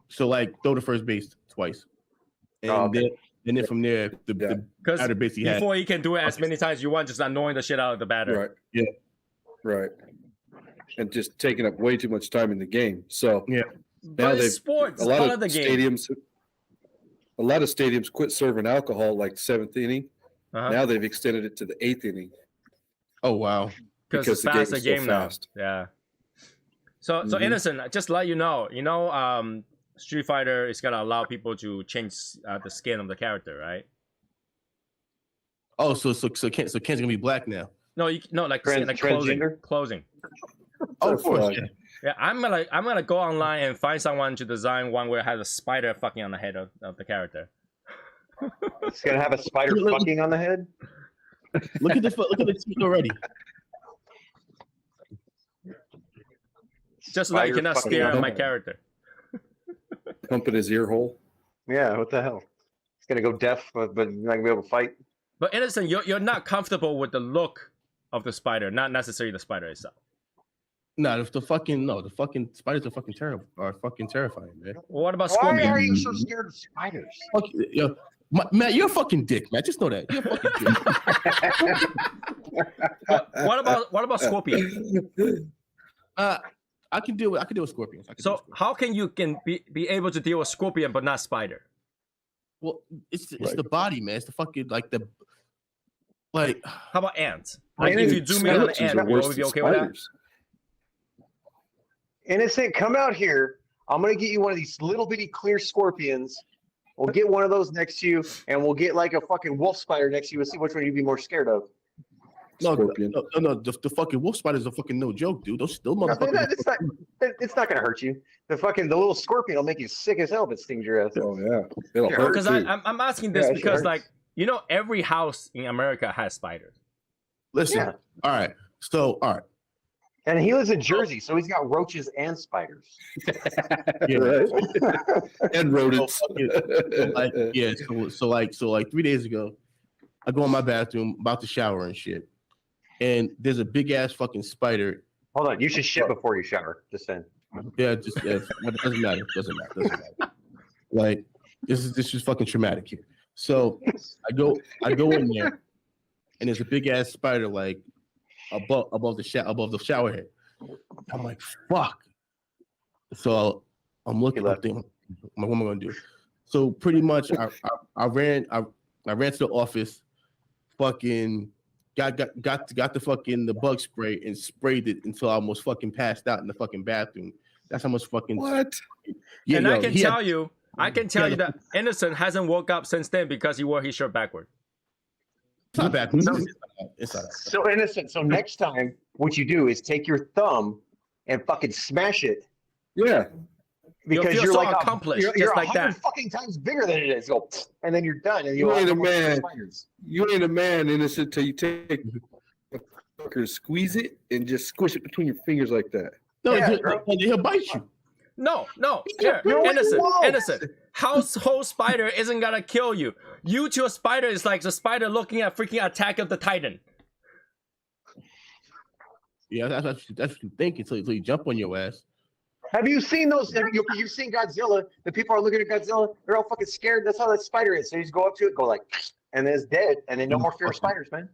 So like throw the first base twice, and Oh, okay. then from there the Because batter base he had. before he can do it as many times as you want, just annoying the shit out of the batter. Right. Yeah. Right. And just taking up way too much time in the game. So Yeah. now But it's they've sports. a It's lot part of of the game. stadiums quit serving alcohol like 7th inning. Uh-huh. Now they've extended it to the 8th inning. Oh wow. Because because it's the fast a game's so game now. fast. Yeah. So Mhm. Innocent, just let you know, Street Fighter is gonna allow people to change the skin of the character, right? Oh, so Ken's gonna be black now. No, like Transgender? closing. Oh, of course. Fuck. Yeah. Yeah, I'm gonna go online and find someone to design one where it has a spider fucking on the head of the character. It's gonna have a spider Look- fucking on the head. Look at the tweet already. Just like you Spider cannot fucking stare on at the my head. character. Pumping his ear hole. Yeah, what the hell? It's gonna go deaf, but not gonna be able to fight. But Innocent, you're not comfortable with the look of the spider, not necessarily the spider itself. No, the fucking spiders are fucking terrible. Are fucking terrifying, man. What about Why scorpions? are you so scared of spiders? Fuck, yo, Matt, you're a fucking dick, man. Just know that. You're a fucking dick. What about scorpions? I can deal with scorpions. So how can you be able to deal with scorpion but not spider? Well, it's Right. the body, man. It's the fucking How about ants? Like if you zoom in on an ant, you will be okay with that? Innocent, come out here. I'm gonna get you one of these little bitty clear scorpions. We'll get one of those next to you, and we'll get like a fucking wolf spider next to you and see which one you'd be more scared of. no, Scorpion. no, the fucking wolf spiders are fucking no joke, dude. Those No, motherfuckers. it's not gonna hurt you. The little scorpion will make you sick as hell if it stings your ass. Oh yeah, it'll Yeah, hurt Because too. I'm asking this Yeah, it because hurts. like you know every house in America has spiders. Listen, Yeah. all right. So, all right. And he lives in Jersey, so he's got roaches and spiders. Yeah. Right? And rodents. So, like, yeah. So like 3 days ago, I go in my bathroom, about to shower and shit, and there's a big ass fucking spider. Hold on, you should shit before you shower. Just saying. Yeah, it doesn't matter. Doesn't matter. Like this is fucking traumatic here. So I go in there, and there's a big ass spider like above the shower head. I'm like, fuck. So I'm looking up there. What am I gonna do? So pretty much, I ran to the office, fucking got the fucking the bug spray and sprayed it until I almost fucking passed out in the fucking bathroom. That's how much fucking What? Yeah, And yo, I can he had- tell you that Innocent hasn't woke up since then because he wore his shirt backward. It's not bad. It's not bad. So Innocent. So next time, what you do is take your thumb and fucking smash it Yeah. You'll because feel you're so like accomplished, you're just like 100 that. fucking times bigger than it is. Go, and then you're done, and You ain't a have no more man. spiders. You ain't a man, Innocent, till you take a fucker, squeeze it, and just squish it between your fingers like that. No, Yeah, he'll bite you. No, here, No, it Innocent, won't. Innocent. Household spider isn't gonna kill you. You to a spider is like the spider looking at freaking Attack of the Titan. Yeah, that's what you think until you jump on your ass. Have you seen those? You've seen Godzilla. The people are looking at Godzilla. They're all fucking scared. That's how that spider is. So you just go up to it, go like, and then it's dead, and then no more fear of spiders, man.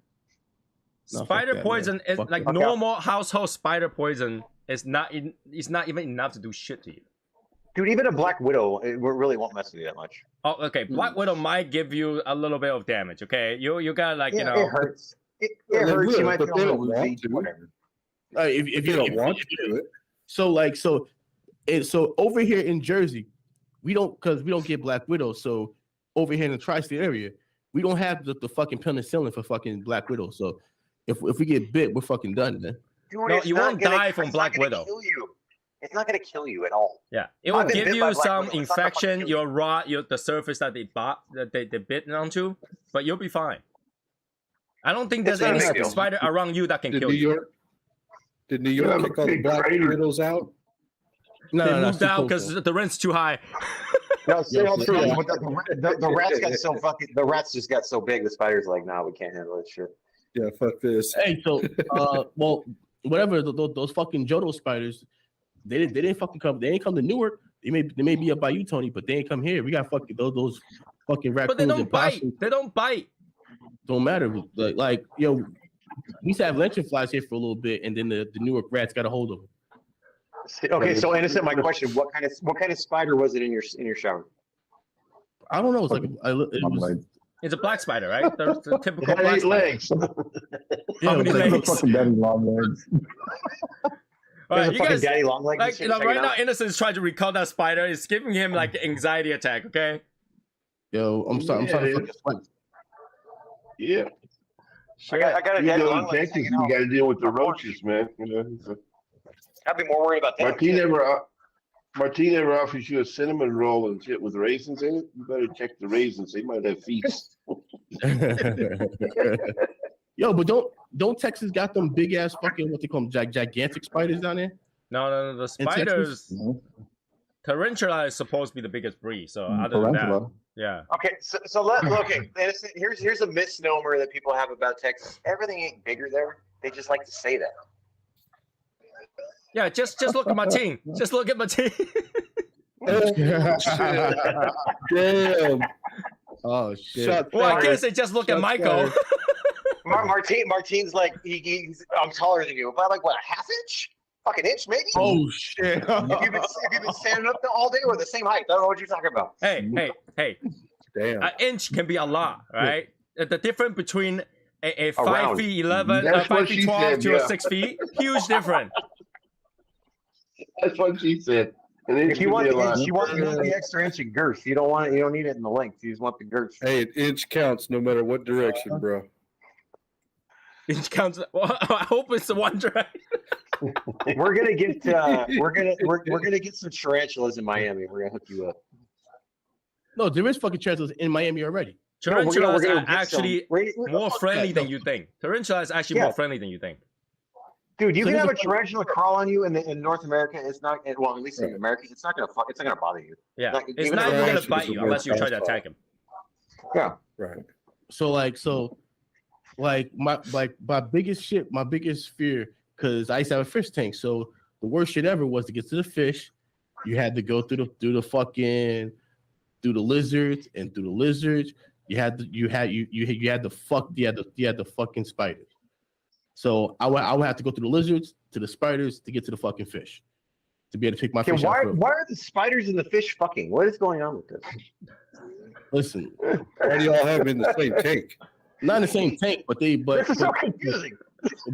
No, fuck Spider that, poison man. is Fuck like that. normal household spider poison is not it's not even enough to do shit to you. Dude, even a black widow it really won't mess with you that much. Oh, okay. Black Widow might give you a little bit of damage. Okay, you got like Yeah, you know. it hurts. It Yeah, they hurts. You will, might but feel they a don't little want woozy, to. whatever. If You don't want to do it. So over here in Jersey, we don't get Black Widow. So over here in the tri-state area, we don't have the fucking penicillin for fucking Black Widow. So if we get bit, we're fucking done, man. Dude, No, it's you not won't gonna- die from it's Black not gonna Widow. kill you. It's not going to kill you at all. Yeah, it I've will been give bit you by Black some Widow. It's not gonna fucking infection. kill you. Your raw, the surface that they bit onto, but you'll be fine. I don't think It's there's not any a big deal. spider around you that can Did kill New you. York Yeah, kick all the big black crater. widows out? No, They no, moved it's too out cold, because though. the rent's too high. No, say all the Yeah. time, but the rats got so fucking. The rats just got so big. The spiders like, nah, we can't handle it. Shit. Yeah, fuck this. Hey, so well, whatever those fucking Jodo spiders, they didn't fucking come. They ain't come to Newark. They may be up by you, Tony, but they ain't come here. We got fucking those fucking raccoons. But they don't and bite. possums. They don't bite. Don't matter. Like yo, we used to have lynching flies here for a little bit, and then the Newark rats got a hold of them. Okay, so Innocent, my question: what kind of spider was it in your shower? I don't know. It's like it I'm was. like, It's a black spider, right? There's the It typical had black 8 spider. legs. Yeah, How many it was like- legs? fucking daddy long legs. All right, There's a you fucking guys, daddy long legs. and like shit you know, hanging right now, out. Innocent is trying to recall that spider. It's giving him like an anxiety attack. Okay. Yo, I'm starting to Yeah, fucking sweat. Yeah. I got a You daddy know, long legs Texas, hanging you out. got to deal with the roaches, man. You know, so. I'd be more worried about that. Martine ever offers you a cinnamon roll and shit with raisins in it? You better check the raisins. They might have feast. Yo, but don't Texas got them big ass fucking what they call them gigantic spiders down there? No, the In Texas? spiders. No. Tarantula is supposed to be the biggest breed. So other than that, Tarantula. yeah. Okay, so okay. Innocent, here's a misnomer that people have about Texas. Everything ain't bigger there. They just like to say that. Yeah, just look at my team. Just look at my team. Damn. Oh shit. Shot Well, I fired. can't say just look at Shots Michael. fired. Martine's like I'm taller than you, by like what, a half inch, fucking inch maybe. Oh shit. If you've been standing up all day, we're the same height. I don't know what you're talking about. Hey. Damn. An inch can be a lot, right? The difference between a 5 Around. feet 11, That's 5 what feet she 12 said, to yeah. a 6 feet, huge difference. That's what she said. And then If you want, be a lot. you want the extra inch of girth. You don't need it in the length. You just want the girth. Hey, an inch counts no matter what direction, bro. Inch counts. Well, I hope it's the one direction. We're gonna get we're gonna get some tarantulas in Miami. We're gonna hook you up. No, there is fucking tarantulas in Miami already. No, we're Tarantulas gonna are get actually some. We're- more friendly no. than you think. Tarantula is actually Yeah. more friendly than you think. Dude, you So can here's have a the- tarantula crawl on you in North America. It's not, well, at least in Right. America, it's not gonna bother you. Yeah, Like, it's even not if even gonna tarantulas bite are you more unless you try to docile. attack him. Yeah. Right. So my biggest fear, because I used to have a fish tank. So the worst shit ever was to get to the fish. You had to go through the lizards, and through the lizards, you had the fucking spiders. So I would have to go through the lizards to the spiders to get to the fucking fish, to be able to pick my Okay, fish out. why are the spiders and the fish fucking? What is going on with this? Listen, Why do y'all have them in the same tank? not in the same tank, but This is so confusing.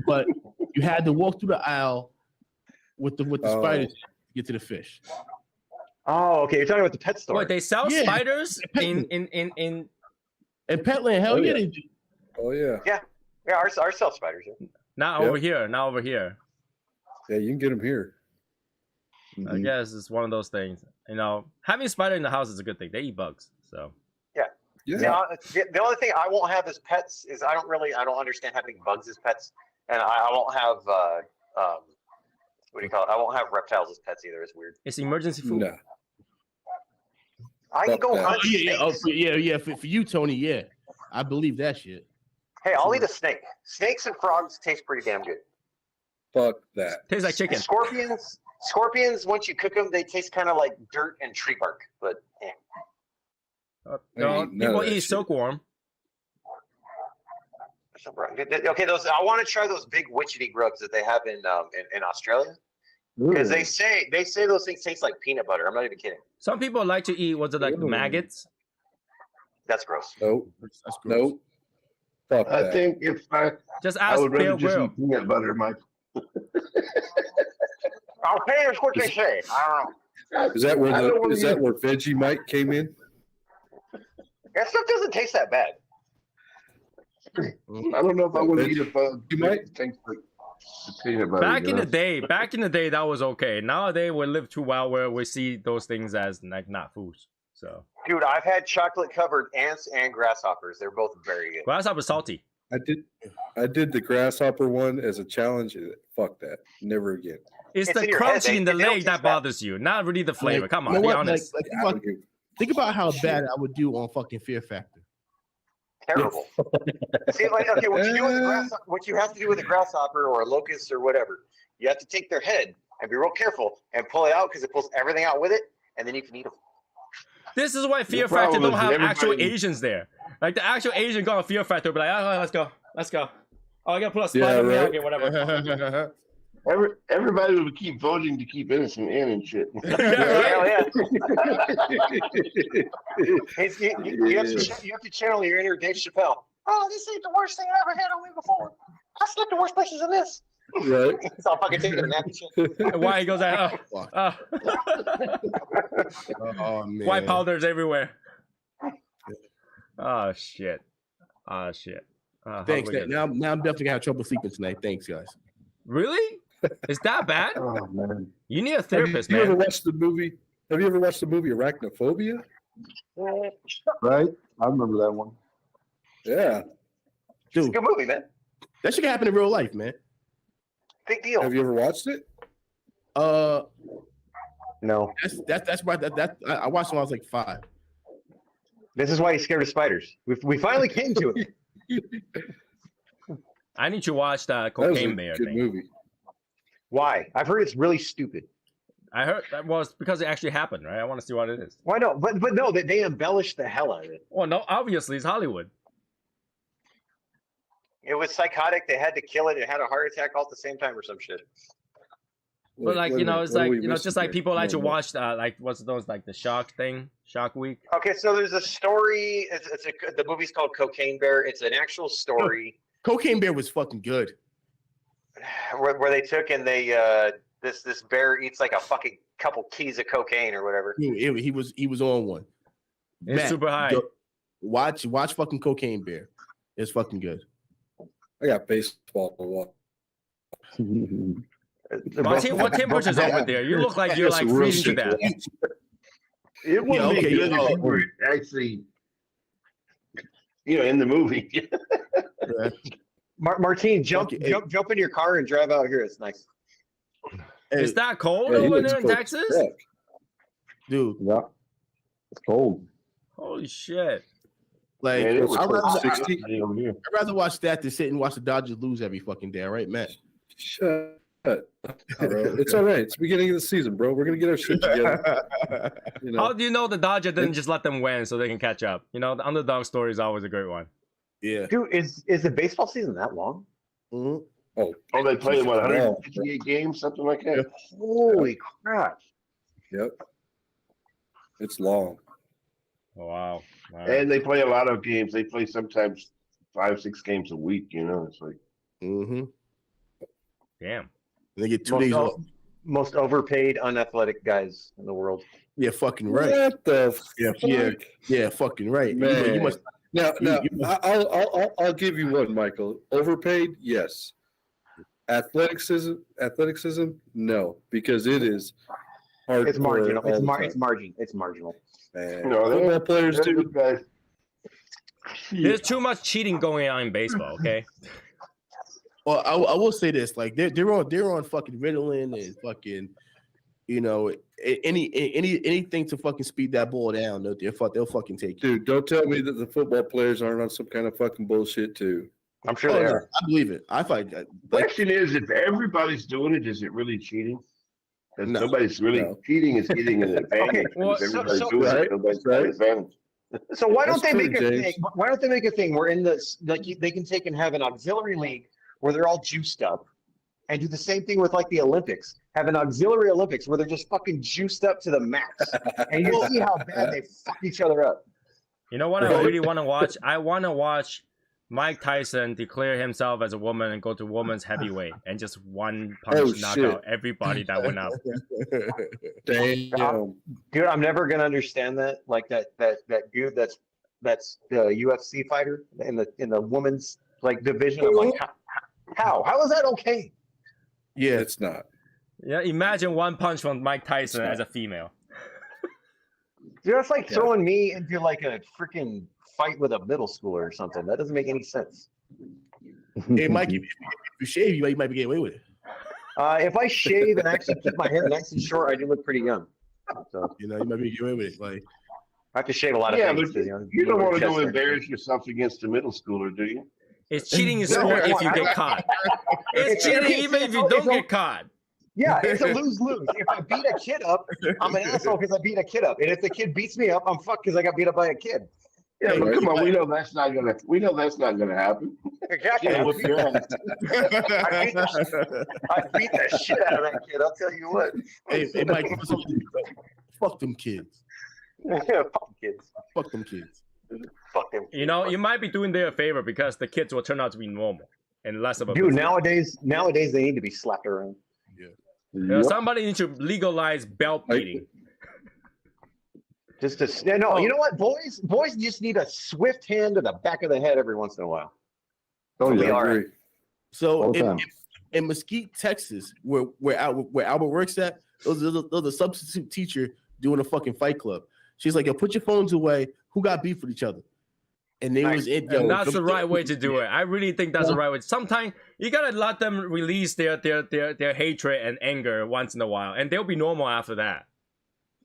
but you had to walk through the aisle with the Oh. spiders to get to the fish. Oh, okay. You're talking about the pet store. Wait, they sell Yeah. spiders in And Petland, hell Oh, yeah, yeah. they do. Oh yeah. Yeah, our self spiders. Yeah. not Yep. over here. Not over here. Yeah, you can get them here. I Mhm. guess it's one of those things. You know, having a spider in the house is a good thing. They eat bugs, so. Yeah. The only thing I won't have as pets is I don't understand having bugs as pets, and I won't have what do you call it? I won't have reptiles as pets either. It's weird. It's emergency food. No. I can go Fuck hunt Oh, snakes. yeah. For you, Tony, yeah, I believe that shit. Hey, I'll eat a snake. Snakes and frogs taste pretty damn good. Fuck that. Tastes like chicken. Scorpions, once you cook them, they taste kind of like dirt and tree bark. But No, I eat none people of that eat shit. silkworm. okay, I want to try those big witchetty grubs that they have in Australia because they say those things taste like peanut butter. I'm not even kidding. Some people like to eat, what's it like, Ooh. maggots? That's gross. Nope. That's gross. Nope. Fuck I that. think if I Just I ask would Bill rather just Grill. eat peanut butter, Mike. Okay, that's what they say. I don't know. Is that where I don't wanna eat- where Veggie Mike came in? That stuff doesn't taste that bad. I don't know if I want to eat a bug. You might. It tastes like the peanut butter. Back you in know? the day, that was okay. Nowadays, we live too well where we see those things as like not foods. So Dude, I've had chocolate covered ants and grasshoppers. They're both very good. grasshopper salty. I did the grasshopper one as a challenge. Fuck that. Never again. It's It's the in your head. crunchy in the They don't leg that taste bad. bothers you, not really the flavor. Come on, You know be what? honest. Like, think about how bad I would do on fucking Fear Factor. Terrible. See, like, okay, what you do with what you have to do with a grasshopper or a locust or whatever, you have to take their head and be real careful and pull it out because it pulls everything out with it, and then you can eat them. This is why Fear The problem Factor don't is have everybody- actual Asians there. Like the actual Asian go on Fear Factor, be like, oh, let's go. Oh, I gotta put a spider in there. right. Okay, whatever. Everybody would keep voting to keep innocent in and shit. Yeah, Hell right. yeah. You have to channel your inner Dave Chappelle. Oh, this ain't the worst thing I ever had on me before. I slept in worse places than this. Right. It's all fucking taking a nap and shit. Why he goes like, oh, Oh man. white powders everywhere. Oh shit. Oh shit. How Thanks. do we get- Now I'm definitely gonna have trouble sleeping tonight. Thanks, guys. Really? Is that bad? Oh man. You need a Have therapist, you ever man. watched the movie? Have you ever watched the movie Arachnophobia? Right? I remember that one. Yeah. It's a Dude, good movie, man. that shit can happen in real life, man. Big deal. Have you ever watched it? No. That's why I watched it when I was like 5. This is why he's scared of spiders. We finally came to it. I need to watch the That was a Cocaine Bear good thing. movie. Why? I've heard it's really stupid. I heard that was because it actually happened, right? I want to see what it is. Why not? But no, they embellished the hell out of it. Well, no, obviously it's Hollywood. It was psychotic. They had to kill it. It had a heart attack all at the same time or some shit. But like, Wait you a know, minute, it's what are like, we you know, just missing like here? people like to No. watch like what's those, like the Shark thing, Shark Week. Okay, so there's a story. The movie's called Cocaine Bear. It's an actual story Cocaine Bear was fucking good. where they took and they this bear eats like a fucking couple keys of cocaine or whatever. He was on one. It's Matt, super high. go- watch fucking Cocaine Bear. It's fucking good. I got baseball to watch. Martin, what temperature's over there? You look like you're That's like real freezing to shit. death. It wouldn't okay, be good yeah. if you were actually, in the movie. Martine, jump Okay, jump in your car and drive out here. It's nice. Hey, Is that cold Yeah, he over looks there in cool. Texas? Yeah. dude, Yeah, it's cold. Holy shit. like Man, it was I'd rather, 60. over here. I'd rather watch that than sit and watch the Dodgers lose every fucking day, right, Matt? Shut up, bro. It's all right. It's the beginning of the season, bro. We're gonna get our shit together. You know? How do you know the Dodger didn't just let them win so they can catch up? You know, the underdog story is always a great one. Yeah. Dude, is the baseball season that long? Mhm. Oh, Oh, they played what, Yeah. 158 games, something like that. Holy crap! yep. It's long. Oh, wow. Wow. And they play a lot of games. They play sometimes 5-6 games a week. It's like Mm-hmm. Damn. They get 2 days off. Most overpaid, unathletic guys in the world. Yeah, fucking right. What the Yeah, fuck? yeah, fucking right. Man. You must. Now, You- you- I'll give you one, Michael. Overpaid, yes. Athleticism, no, because it is hard. It's marginal. It's marginal. Football players they're do. good guys. There's too much cheating going on in baseball, okay? Well, I will say this: like they're on fucking Ritalin and fucking, anything to fucking speed that ball down. They'll fucking take it. Dude, don't tell me that the football players aren't on some kind of fucking bullshit too. I'm sure Oh, they no, are. I believe it. I find that. Like, Question is, if everybody's doing it, is it really cheating? If No. nobody's really No. cheating, is getting an advantage. well, If everybody's so- doing right, it, nobody's got an right. advantage. So why don't That's they true, make a James. thing? Why don't they make a thing where in this, like they can take and have an auxiliary league where they're all juiced up, and do the same thing with like the Olympics. Have an auxiliary Olympics where they're just fucking juiced up to the max, and you see how bad they fuck each other up. You know what I Right. really want to watch? I want to watch Mike Tyson declare himself as a woman and go to woman's heavyweight and just one punch Oh, knock shit. out everybody that went up. Damn. Dude, I'm never gonna understand that. Like that dude that's the UFC fighter in the women's like division. I'm like, how is that okay? yeah, It's not. Yeah, imagine one punch from Mike Tyson as a female. Dude, that's like Yeah. throwing me into like a freaking fight with a middle schooler or something. That doesn't make any sense. hey, Mike, if you shave, you might be getting away with it. If I shave and actually keep my hair nice and short, I do look pretty young. So You know, you might be getting away with it. Like, I have to shave a lot of Yeah, things. but 'cause, you don't want to chest go hair. embarrass yourself against a middle schooler, do you? It's cheating in No, sport if you I- get caught. It's It's- cheating even if you it's- don't get caught. Yeah, it's a lose-lose. If I beat a kid up, I'm an asshole because I beat a kid up. And if the kid beats me up, I'm fucked because I got beat up by a kid. Yeah, but Right. come on, we know that's not gonna happen. Exactly. Yeah, whoop your ass. I beat the shit out of that kid. I'll tell you what. hey, Mike, fuck them kids. Fuck kids. Fuck them kids. Fuck them. You know, you might be doing them a favor because the kids will turn out to be normal and less of a Dude, business. nowadays they need to be slapped around. You know, somebody needs to legalize belt beating. Just to no, you know what, boys just need a swift hand to the back of the head every once in a while. Oh, We yeah. are. Agree. So All the time. in Mesquite, Texas, where Albert works at, there's a substitute teacher doing a fucking fight club. She's like, "Yo, put your phones away. Who got beef with each other?" And they was in. And that's the right way to do it. I really think that's the right way. Sometimes you gotta let them release their hatred and anger once in a while, and they'll be normal after that.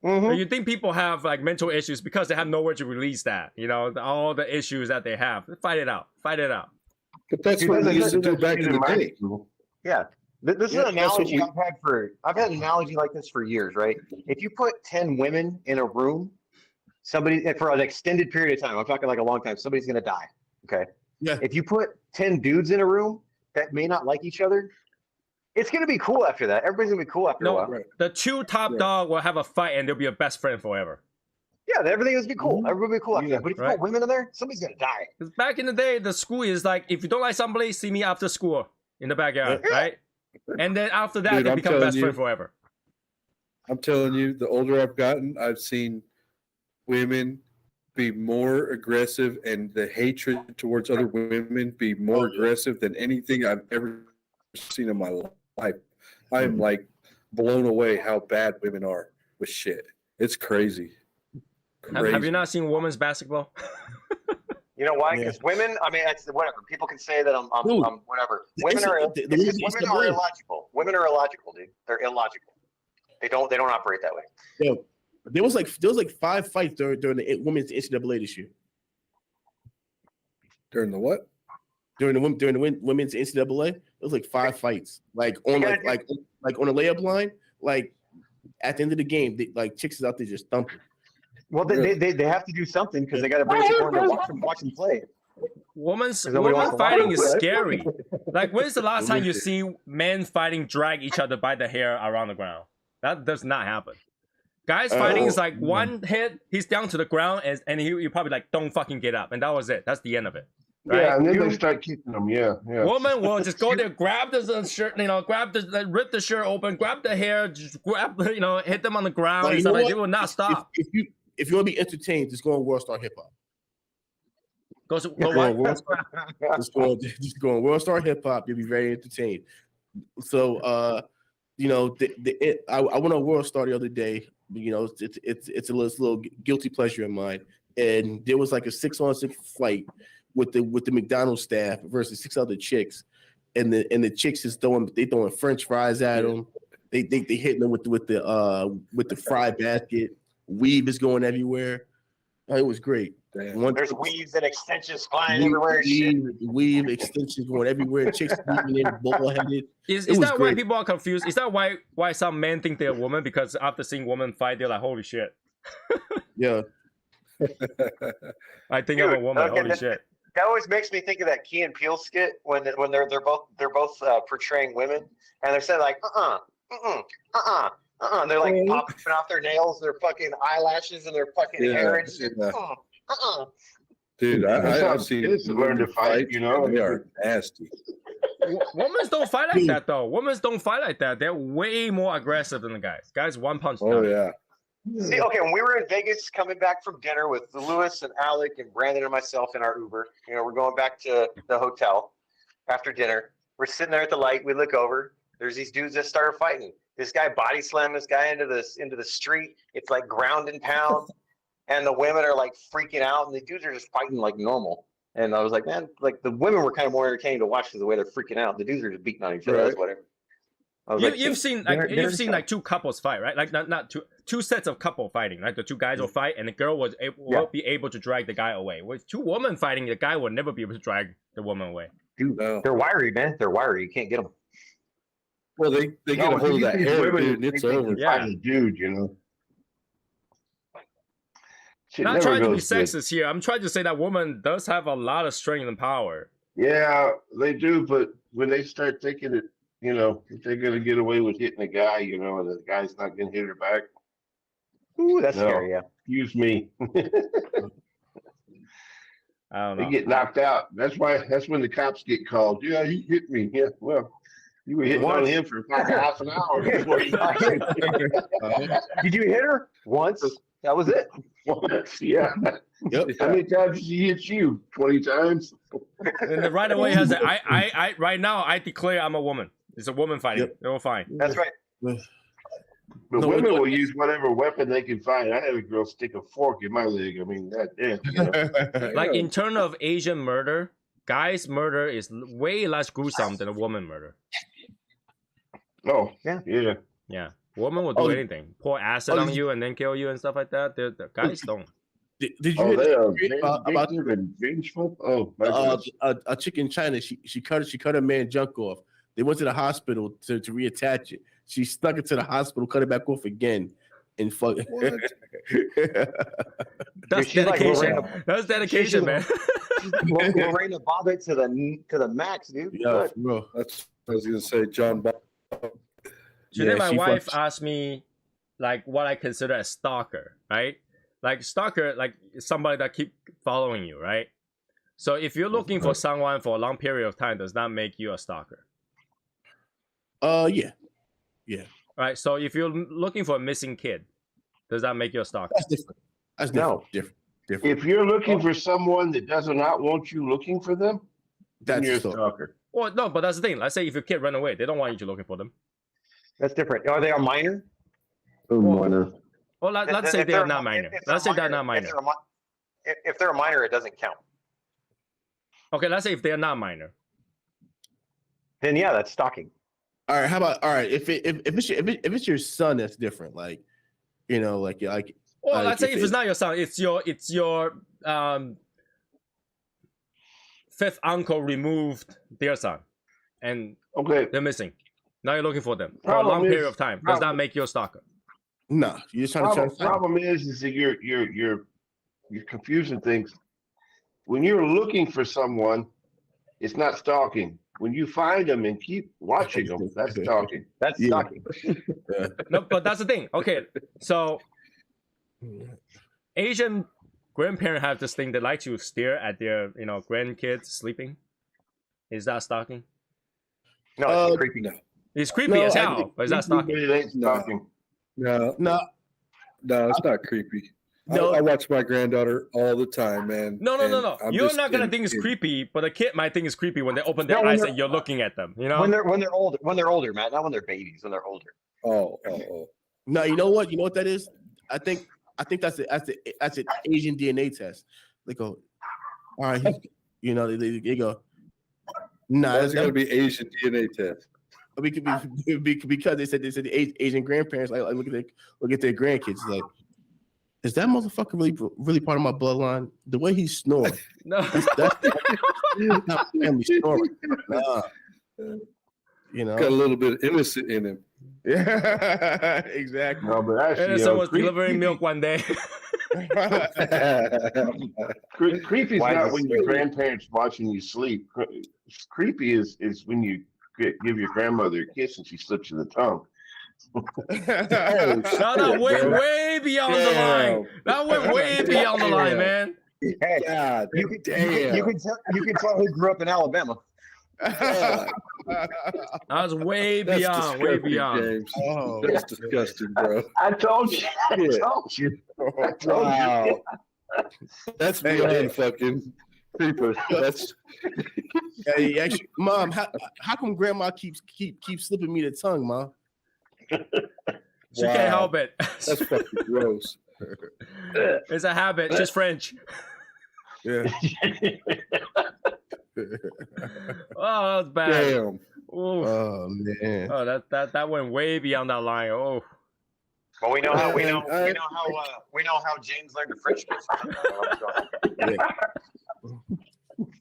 Mhm. You think people have like mental issues because they have nowhere to release that, you know, all the issues that they have. Fight it out. But that's Dude, what we used to do that's back in the my day. school. Yeah. This is Yeah, an that's what analogy I've had an analogy like this for years, right? If you put 10 women in a room, somebody for an extended period of time, I'm talking like a long time, somebody's gonna die. Okay. Yeah. If you put 10 dudes in a room that may not like each other, it's gonna be cool after that. Everybody's gonna be cool after a No, while. Right. the two top Right. dog will have a fight and they'll be a best friend forever. Yeah, everything is gonna be cool. Mhm. Everybody will be cool after Yeah, that. But if you right. put women in there, somebody's gonna die. Because back in the day, the school is like, if you don't like somebody, see me after school in the backyard, Yeah. right? And then after that, Dude, they I'm become telling best you. friend forever. I'm telling you, the older I've gotten, I've seen women be more aggressive and the hatred towards other women be more aggressive than anything I've ever seen in my life. I am like blown away how bad women are with shit. It's crazy. Have you Crazy. not seen women's basketball? You know why? Yeah. Because women, I mean, it's whatever. People can say that I'm Dude, whatever. the Women are instant- the it's just women's women are NCAA. illogical. Women are illogical, dude. They're illogical. They don't operate that way. Yo, there was like 5 fights during the women's NCAA this year. During the what? During the women's NCAA, it was like 5 fights. Like on gotta like on a layup line. Like at the end of the game, like chicks is out there just thumping. Well, they have to do something because they got to bring people in to watch them play. Women's nobody wants to watch fighting them, is right? scary. Like, when's the last time you see men fighting drag each other by the hair around the ground? That does not happen. Guys fighting is like one hit, he's down to the ground, and you probably like, don't fucking get up. And that was it. That's the end of it. Right? Yeah, and then they start kicking them. Yeah. Woman will just go there, grab the shirt, rip the shirt open, grab the hair, just grab, hit them on the ground. Like, And you stuff know like what? they will not stop. If you want to be entertained, just go on World Star Hip Hop. Go Just go on World Star Hip Hop. You'll be very entertained. So, I went on World Star the other day. It's a little guilty pleasure of mine. And there was like a 6-on-6 fight with the McDonald's staff versus 6 other chicks, and the chicks is throwing French fries at them. They hitting them with the fry basket. Weave is going everywhere. It was great. Damn. There's weaves and extensions flying everywhere. Weave extensions going everywhere. Chicks sleeping in, ball-headed. Is was that why great. people are confused? Is that why some men think they're a woman? Because after seeing women fight, they're like, holy shit. Yeah. I think I'm a Dude, woman. okay, Holy shit. That always makes me think of that Key and Peele skit when they're both portraying women and they're saying like and they're like popping off their nails, their fucking eyelashes, and their fucking hair. And just, Dude, I've seen kids to learn to fight, They are nasty. Women don't fight like that though. Women don't fight like that. They're way more aggressive than the guys. Guys one punch down. Oh yeah. See, okay, when we were in Vegas coming back from dinner with Lewis and Alec and Brandon and myself in our Uber, we're going back to the hotel after dinner. We're sitting there at the light. We look over. There's these dudes that started fighting. This guy body slammed this guy into the street. It's like ground and pound. And the women are like freaking out. And the dudes are just fighting like normal. And I was like, man, like the women were kind of more entertaining to watch because the way they're freaking out. The dudes are just beating on each other. That's whatever. I was You've seen like two couples fight, right? Like not two sets of couple fighting. Like the two guys will fight, and the girl won't be able to drag the guy away. With two women fighting, the guy will never be able to drag the woman away. Dude, they're wiry, man. They're wiry. You can't get them. Well, they get a hold of that hair, dude, and it's over. Yeah. Dude, Shit Not never trying to be goes good. sexist here. I'm trying to say that woman does have a lot of strength and power. Yeah, they do, but when they start thinking that, if they're gonna get away with hitting a guy, and the guy's not gonna hit her back. Ooh, that's No. scary, yeah. Excuse me. I don't They know. get knocked out. That's when the cops get called. Yeah, he hit me. Yeah, well, you were hitting on him for about half an hour before you got hit. Did you hit her? Once. That was it. Once, yeah. Yep. How many times did she hit you? 20 times? And then right away has I right now I declare I'm a woman. It's a woman fighting. Yep. They're all fine. That's right. But No, women it- will use whatever weapon they can find. I had a girl stick a fork in my leg. I mean, that damn. Like in terms of Asian murder, guys' murder is way less gruesome than a woman murder. Oh, Yeah. yeah. Yeah, woman will do Oh, anything. Pour acid oh, on you and then kill you and stuff like that. The guys don't. Did you Oh, hear they are about vindictive and vengeful. Oh my gosh. a chick in China? She cut a man's junk off. They went to the hospital to reattach it. She stuck it to the hospital, cut it back off again, and fuck. That's She's like dedication. Lorena- That's dedication, man. She's like Lorena Bobbitt to the max, dude. Yeah, Good. for real. That's what I was gonna say, John. Today, my she wife fucks- asked me, like, what I consider a stalker, right? Like, stalker, like, somebody that keep following you, right? So if you're looking for someone for a long period of time, does that make you a stalker? Yeah. Right? So if you're looking for a missing kid, does that make you a stalker? That's different. That's No. different. If you're looking for someone that does not want you looking for them, then That's you're a so. stalker. Well, no, but that's the thing. Let's say if your kid run away, they don't want you to looking for them. That's different. Are they a minor? Minor. Well, let's say If they're a not mi- minor. if Let's say they're not minor. If they're a minor, it doesn't count. Okay, let's say if they're not minor. Then yeah, that's stalking. All right. How about if it's your son, that's different. Like, you know, like Well, let's say if if it's not your son, it's your fifth uncle removed their son, and Okay. they're missing. Now you're looking for them for a Problem long is- period of time. Does that problem- make you a stalker? nah, you're just trying to find. Problem is that you're confusing things. When you're looking for someone, it's not stalking. When you find them and keep watching them, that's stalking. That's Yeah. stalking. No, but that's the thing. Okay, so Asian grandparents have this thing they like to stare at their grandkids sleeping. Is that stalking? No, it's creepy. No, It's creepy No, as I hell. think- But is that stalking? It ain't stalking. no, No, it's not creepy. No. I watch my granddaughter all the time, man. No. and I'm You're just not gonna in- think it's in- creepy, but a kid might think it's creepy when they open their No, when eyes they're- and you're looking at them. You know? When they're older, Matt. Not when they're babies. When they're older. Oh. no. You know what? You know what that is? I think that's an Asian DNA test. They go, all right. You know, they go. Nah, That's gotta be Asian DNA test. because they said the Asian grandparents like look at their grandkids like, is that motherfucker really part of my bloodline? The way he snores, No. that's not family snoring. Nah. You know, Got a little bit of innocent in him. yeah, exactly. No, but actually, And someone's delivering milk one day. Creepy is Why is not it when your scary? grandparents watching you sleep. Creepy is when you give your grandmother a kiss and she slips you the tongue. No, that went way beyond the line. That went way beyond the line, man. Hey, God, you can damn. you can tell who grew up in Alabama. God, That was way that's beyond, way disgusting, beyond. James. Oh, That's disgusting, bro. I told you. I Yeah. told you. I told you. Wow. That's beyond fucking creeper. That's hey, actually, Mom, how come Grandma keeps slipping me the tongue, Mom? She can't help it. that's fucking gross. It's a habit, just French. Yeah. Oh, that's bad. Damn. Ooh. Oh man. Oh, that went way beyond that line. Oh, But we know how we know I- how James learned the French kiss.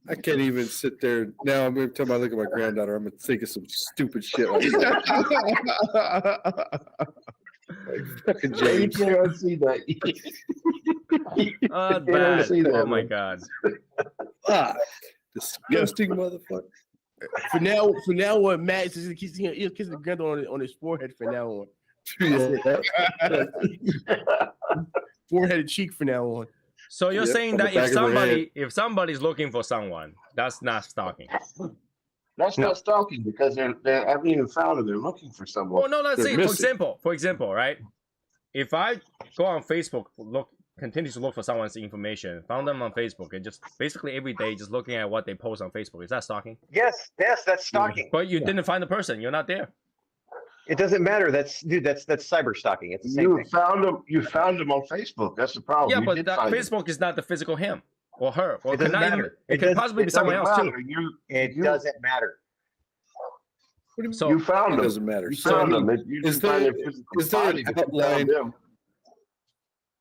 I can't even sit there now. Every time I look at my granddaughter, I'm gonna think of some stupid shit like that. Like fucking You James. can't see that. oh that's You don't bad. see that, Oh my man. god. Ah, disgusting motherfucker. For now on, Matt is kissing the granddaughter on his forehead. For now on, forehead and cheek. For now on. So you're Yep, saying on the that back of her if somebody's looking for someone, that's not stalking. That's not stalking because they haven't even found them. They're looking for someone. Well, no, let's They're say missing. for example, right? If I go on Facebook, continue to look for someone's information, found them on Facebook, and just basically every day just looking at what they post on Facebook, is that stalking? Yes, that's stalking. But you didn't find the person, you're not there. It doesn't matter. That's cyber stalking. It's the same You thing. found them. You found them on Facebook. That's the problem. Yeah, You but did that find them. Facebook is not the physical him or her. Or It doesn't not even- matter. it could possibly be someone else too. It doesn't matter. So You found It them. doesn't matter. You So, found them. You is didn't find there- their physical is there an body, but you found outline- them.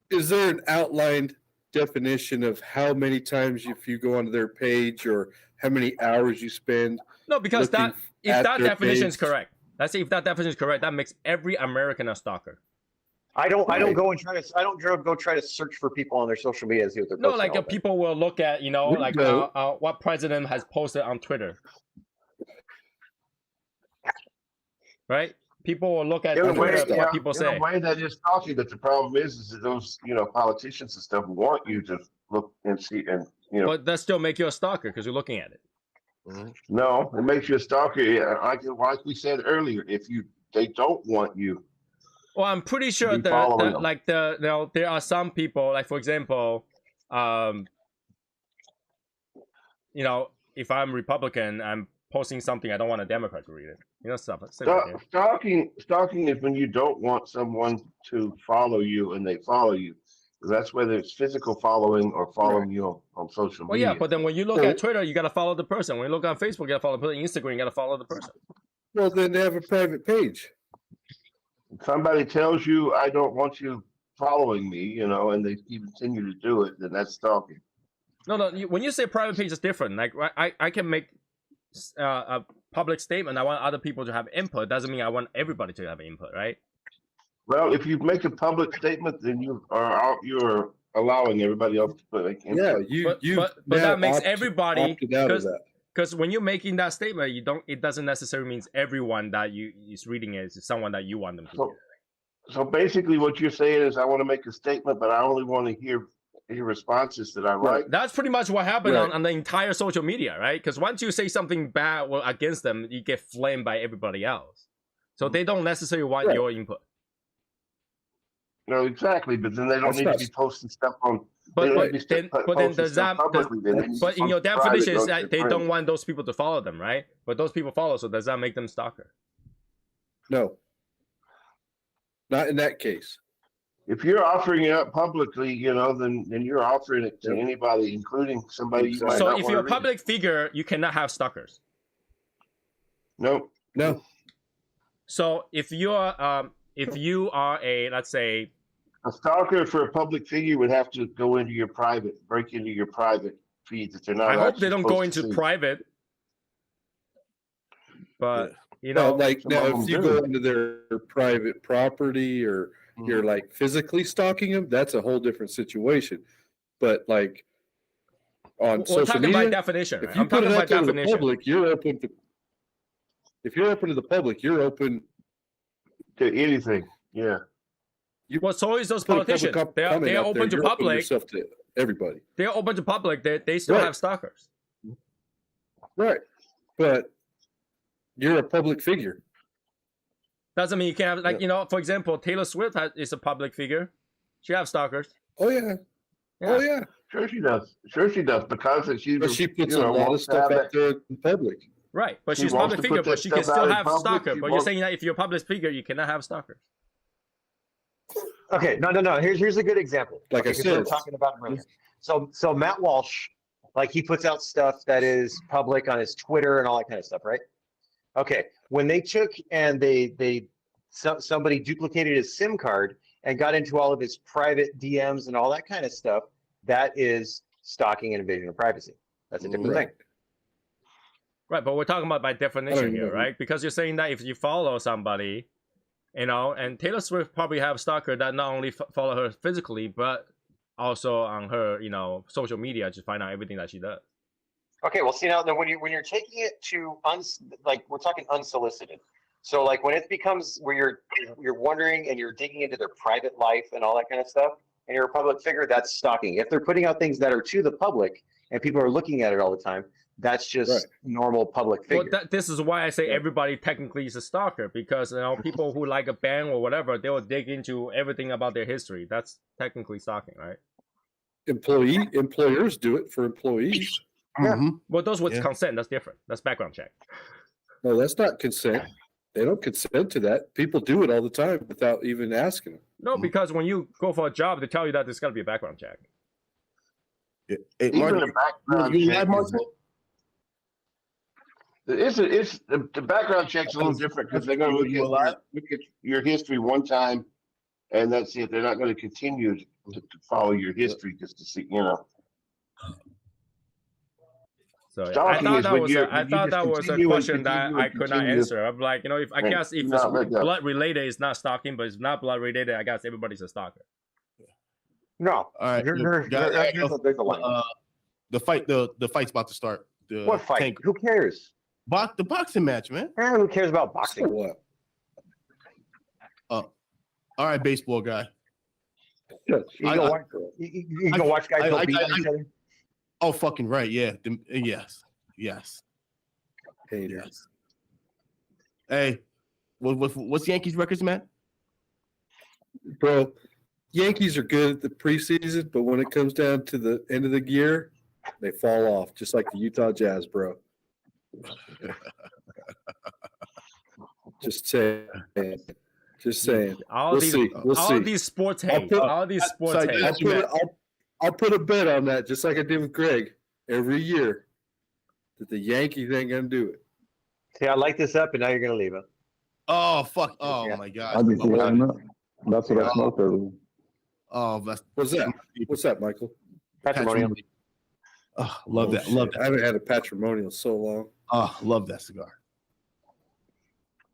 is there an outlined definition of how many times if you go onto their page or how many hours you spend. No, because looking if at that their definition is page. correct, let's say if that definition is correct, that makes every American a stalker. I don't Right. go and try to. I don't go try to search for people on their social media and see what they're No, posting. like all day. people will look at, you know, We like know. what president has posted on Twitter, right? People will look at In a way, Twitter what people in say. a way that is stalking, but the problem is that those, politicians and stuff want you to look and see, and But that still make you a stalker because you're looking at it. no, it makes you a stalker. Yeah, like we said earlier, they don't want you. Well, I'm pretty sure Be following that them. there are some people, like for example, if I'm Republican, I'm posting something, I don't want a Democrat to read it. Stuff. Stalking is when you don't want someone to follow you and they follow you. That's whether it's physical following or following you on social Well, media. yeah, but then when you look at Twitter, you got to follow the person. When you look on Facebook, you got to follow the person. Instagram, you got to follow the person. Well, then they have a private page. Somebody tells you, I don't want you following me, and they continue to do it, then that's stalking. No. When you say private page, it's different. Like I can make a public statement. I want other people to have input. Doesn't mean I want everybody to have input, right? Well, if you make a public statement, then you're allowing everybody else to make input. Yeah, but that makes everybody, opted out of that. because when you're making that statement, it doesn't necessarily mean everyone that is reading it is someone that you want them to hear. So basically, what you're saying is, I want to make a statement, but I only want to hear responses that I write. That's pretty much what happened Right. on the entire social media, right? Because once you say something bad against them, you get flamed by everybody else. So they don't necessarily want your input. No, exactly, but then they don't That's need not- to be posting stuff on. But they don't then, need to but then posting does stuff that? publicly, then they need But to in your post private definition, is notes that to they friends. don't want those people to follow them, right? But those people follow, so does that make them stalker? No, not in that case. If you're offering it up publicly, then you're offering it to Yep. anybody, including somebody you might So not if want you're to a public figure, you cannot have stalkers. No, No, So if you are a, let's say, a stalker for a public figure would have to go into your break into your private feed that they're not. I hope actually they don't go supposed to into see. private. But no, like some now of if them you do. go into their private property or you're like physically stalking them, that's a whole different situation. But like on we're social talking by media, definition. if Right? you I'm put talking it by out there to the definition. public, you're open to. If you're open to the public, you're open. To anything. Yeah. You Well, so is those put a public politicians. They're comment out open there, to you're open public. yourself to everybody, They're open to public. They still Right. have stalkers. right? But you're a public figure. Doesn't mean you can't have, for example, Taylor Swift is a public figure. She has stalkers. Oh yeah, Yeah. oh yeah. Sure she does. Because she. But she puts a lot of wants to stuff have out there in public. Right, but She she's a wants public to figure, put but that she can stuff still out in have public. stalker. She But you're wants- saying that if you're a public figure, you cannot have stalkers. Okay, no. Here's a good example. Like I because we were said. talking about him earlier. So Matt Walsh, like he puts out stuff that is public on his Twitter and all that kind of stuff, right? Okay, when they took and somebody duplicated his SIM card and got into all of his private DMs and all that kind of stuff, that is stalking and invasion of privacy. That's a different Right. thing. Right, but we're talking about by definition even here, know. right? Because you're saying that if you follow somebody, and Taylor Swift probably have stalker that not only follow her physically, but also on her, social media to find out everything that she does. Okay, well, see now when you're taking it to we're talking unsolicited. So like when it becomes where you're wondering and you're digging into their private life and all that kind of stuff, and you're a public figure, that's stalking. If they're putting out things that are to the public and people are looking at it all the time, that's just Right. normal public figure. Well, this is why I say everybody technically is a stalker, because people who like a band or whatever, they will dig into everything about their history. That's technically stalking, right? Employers do it for employees. Mhm. Well, those with Yeah. consent, that's different. That's background check. No, that's not consent. They don't consent to that. People do it all the time without even asking them. No, because when you go for a job, they tell you that there's got to be a background check. Hey, Even Mark, the background you check live, Mark? the background check's a little different because they're going to look at your history one time, and that's it. They're not going to continue to follow your history just to see, you know. So yeah, I Stalking thought is that when was you're- I when you thought just that was a continue and question that continue I and could not continue. answer. I'm like, if I Right. guess if No, it's let go. blood related, it's not stalking, but it's not blood related, I guess everybody's a stalker. No. All right, There's a line. the fight's about to start. The What fight? Tank, Who cares? the boxing match, man. Who cares about So boxing? what? All right, baseball guy. You I- gonna I- watch? You gonna watch guys go beat on each other? Oh, fucking right. Yeah. Yes. Hater. Yes. Hey, what's Yankees records, man? Bro, Yankees are good at the preseason, but when it comes down to the end of the year, they fall off, just like the Utah Jazz, bro. Just saying. Just saying. All We'll these see. We'll all see. these sports I'll hate. put- All these sports Sorry, hate. I'll put a bet on that, just like I did with Greg every year, that the Yankees ain't gonna do it. See, I like this up, and now you're gonna leave it. Oh, fuck. Oh, Yeah. my I God. just lighten up. That's what I smoked earlier. Oh, that's What's that? What's that, Michael? Patrimonial. Oh, love that. Oh, Love shit. that. I haven't had a patrimonial so long. Oh, love that cigar.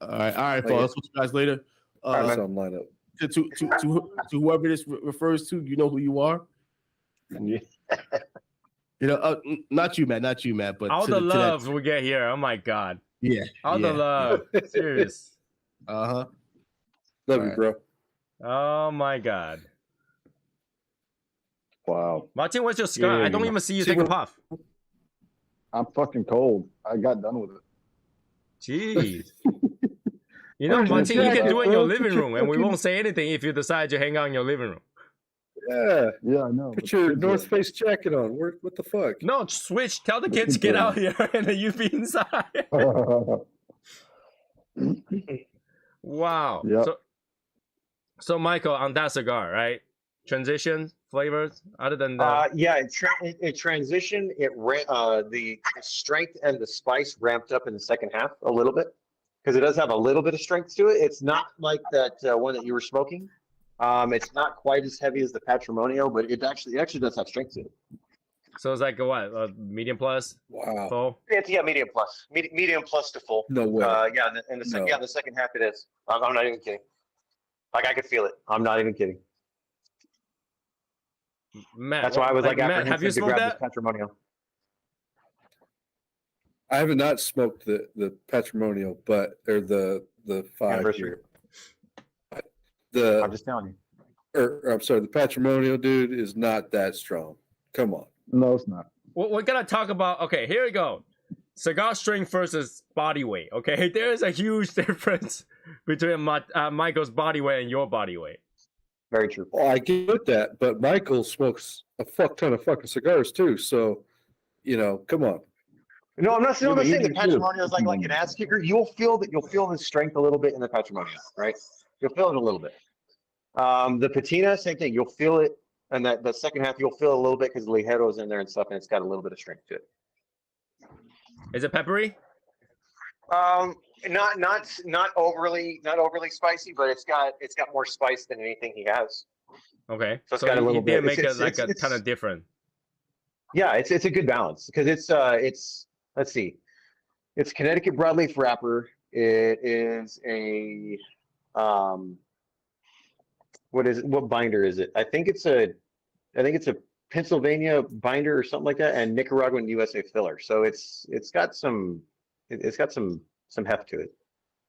All right, fellas. I'll switch you guys later. That's on lineup. To whoever this refers to, you know who you are. Yeah. You know, not you, Matt, but All to the to that- love we get here. Oh my god. yeah, All the love. Serious. Uh-huh. Love you, Alright. bro. Oh my god. Wow. Martin, what's your cigar? Yeah, I don't you know. even see you See take a what- puff. I'm fucking cold. I got done with it. Jeez. You know, Where's your Martin, you can jacket, do it in your bro? living Put your room, and we fucking- won't say anything if you decide to hang out in your living room. Yeah. Yeah, I know. Put your North Face jacket on. What the fuck? No, switch. Tell the kids to get out here, and then you be inside. Wow. Yep. So Michael, on that cigar, right? Transition flavors other than that. Yeah, it transitioned. The strength and the spice ramped up in the second half a little bit because it does have a little bit of strength to it. It's not like that one that you were smoking. It's not quite as heavy as the Patrimonio, but it actually does have strength to it. So it's like a what? A medium plus? Wow. Full? It's medium plus, medium plus to full. No way. Yeah, in the second half it is. I'm not even kidding. Like I could feel it. I'm not even kidding. Matt, That's why I was like Matt, have you apprehensive to smoked grab that? this Patrimonio. I have not smoked the patrimonial, but or the 5 Anniversary. year. The I'm just telling you. I'm sorry, the patrimonial dude is not that strong. Come on. No, it's not. We're gonna talk about. Okay, here we go. Cigar strength versus body weight. Okay, there is a huge difference between Michael's body weight and your body weight. Very true. Well, I get that, but Michael smokes a fuck ton of fucking cigars too. So, come on. No, I'm not saying Yeah, the but you Patrimonio is do. like an ass kicker. You'll feel the strength a little bit in the Patrimonio, right? You'll feel it a little bit. The patina, same thing. You'll feel it, and the second half you'll feel it a little bit because the ligero's in there and stuff, and it's got a little bit of strength to it. Is it peppery? Not overly spicy, but it's got more spice than anything he has. Okay, So it's got a you little did bit. make It's- it like a it's- ton of different. Yeah, it's a good balance because it's let's see, it's Connecticut broadleaf wrapper. It is a what binder is it? I think it's a Pennsylvania binder or something like that, and Nicaraguan USA filler. So it's got some heft to it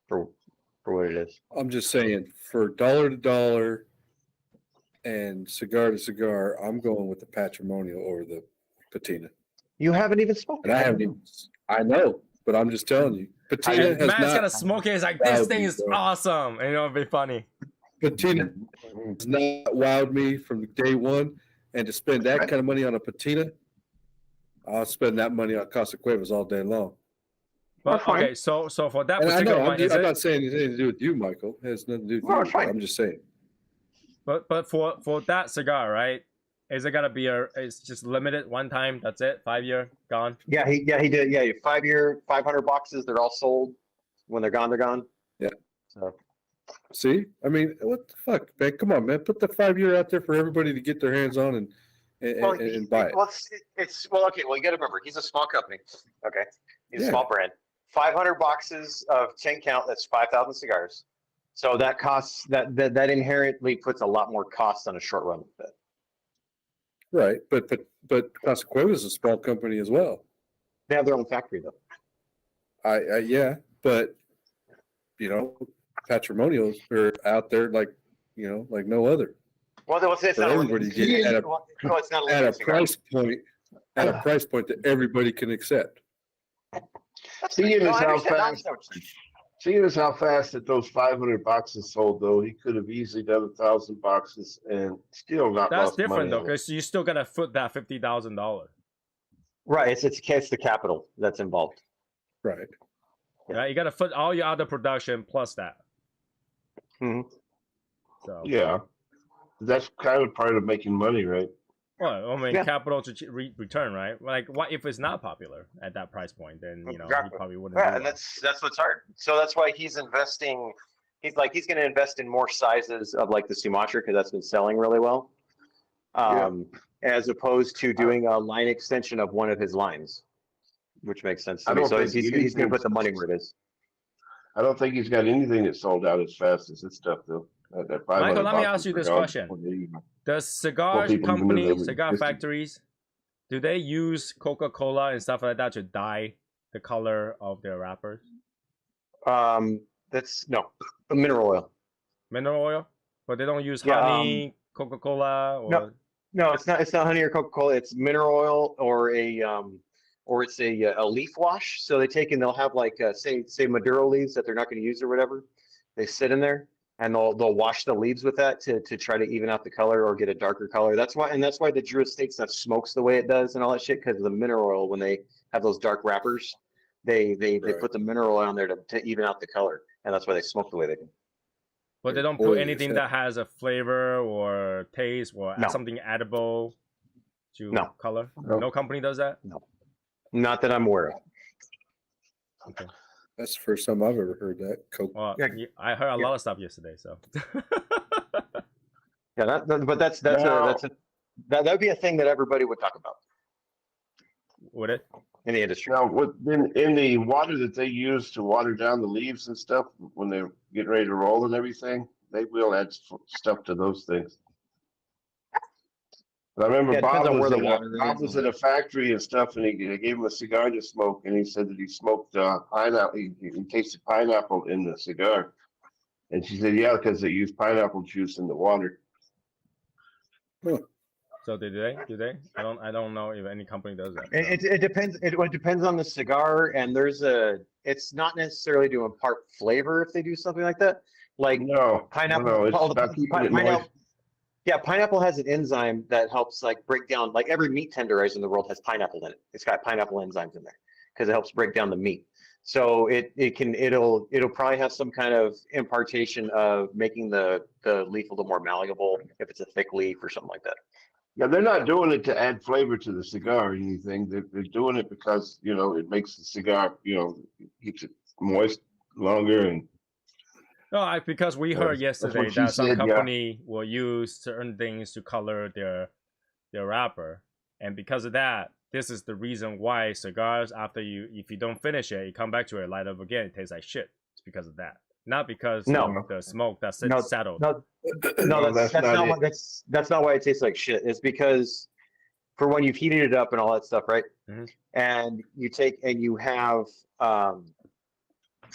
for what it is. I'm just saying, for dollar to dollar and cigar to cigar, I'm going with the patrimonial over the patina. You haven't even spoken. And I haven't even, I know, but I'm just telling you, patina has Matt's gonna not, smoke it. He's like, this wowed thing me, is bro. awesome, and it'll be funny. patina has not wowed me from day one. And to spend that kind of money on a patina, I'll spend that money on Casa Cuevas all day long. But That's fine. okay, so for that And I particular know, one, I'm not saying anything to do with you, Michael. It has nothing to do with No, you. it's fine. I'm just saying. but for that cigar, right? Is it gonna be it's just limited one time? That's it, 5 year gone. Yeah, he did. Yeah, 5 year, 500 boxes. They're all sold. When they're gone, they're gone. Yeah. So See, I mean, what the fuck, man? Come on, man. Put the 5-year out there for everybody to get their hands on and buy it. Well, it's well, okay. Well, you got to remember, he's a small company. Okay, he's a Yeah. small brand. 500 boxes of 10 count. That's 5,000 cigars. So that costs that inherently puts a lot more cost on a short run with it. Right, but Casa Cueva is a small company as well. They have their own factory though. I yeah, but you know, patrimonials are out there like like no other. Well, it's For not everybody to get at it's not at a limited cigar. price point that everybody can accept. Seeing No, as I how understand. I fast, understand what you're saying. seeing as how fast that those 500 boxes sold, though, he could have easily done 1,000 boxes and still not That's lost different money though, on it. because you still gotta foot that $50,000. Right. It's the capital that's involved. Right. Right? You gotta foot all your other production plus that. Mhm. So Yeah, that's kind of part of making money, right? well, I mean, Yeah. capital to return, right? Like, what if it's not popular at that price point? Then he Exactly. probably wouldn't. Yeah, do and well. that's what's hard. So that's why he's investing. He's going to invest in more sizes of like the Sumatra because that's been selling really well. As opposed to doing a line extension of one of his lines, which makes sense to I me. don't So think he's going to anything- put the money where it is. I don't think he's got anything that sold out as fast as this stuff, though. That 500 Michael, let me boxes ask you were this gone question. before they even- Does cigar people even knew they companies, were cigar existing. factories, do they use Coca-Cola and stuff like that to dye the color of their wrappers? That's no mineral oil. Mineral oil, but they don't use Yeah, honey, Coca-Cola, or No, it's not. It's not honey or Coca-Cola. It's mineral oil or it's a leaf wash. So they take and they'll have like say Maduro leaves that they're not going to use or whatever. They sit in there and they'll wash the leaves with that to try to even out the color or get a darker color. That's why the Drew Estate stuff smokes the way it does and all that shit because of the mineral oil when they have those dark wrappers. They Right. put the mineral oil on there to even out the color, and that's why they smoke the way they do. but they don't Boy, put is anything that- that has a flavor or taste or No. something edible to No. color. No. No company does that. Not that I'm aware of. That's the first time I've ever heard that. Coke. Well, Yeah. I heard a Yeah. lot of stuff yesterday, so. Yeah, but that would be a thing that everybody would talk about Would it? in the industry. Now, in the water that they use to water down the leaves and stuff when they're getting ready to roll and everything, they will add stuff to those things. But I remember Yeah, it depends Bob on was, where the in water Bob is was and in a factory and stuff, and they gave him a cigar to smoke, and he said that he smoked pineapple. He tasted pineapple in the cigar, and she said, "Yeah, because they use pineapple juice in the water." So do they? Do they? I don't know if any company does that. so. It depends. It depends on the cigar, and it's not necessarily to impart flavor if they do something like that. Like No, pineapple. No, it's all the- about keeping it pineapple- moist. Yeah, pineapple has an enzyme that helps like break down. Like every meat tenderizer in the world has pineapple in it. It's got pineapple enzymes in there because it helps break down the meat. So it'll probably have some kind of impartation of making the leaf a little more malleable if it's a thick leaf or something like that. Yeah, they're not doing it to add flavor to the cigar or anything. They're doing it because it makes the cigar keeps it moist longer and. No, because we heard That's yesterday what she that some said, yeah. company will use certain things to color their wrapper, and because of that, this is the reason why cigars, if you don't finish it, you come back to it, light up again, it tastes like shit. It's because of that, not because No. of the smoke that's No, settled. No, that's that's not not it. why, that's not why it tastes like shit. It's because for when you've heated it up and all that stuff, right? Mhm. And you take and you have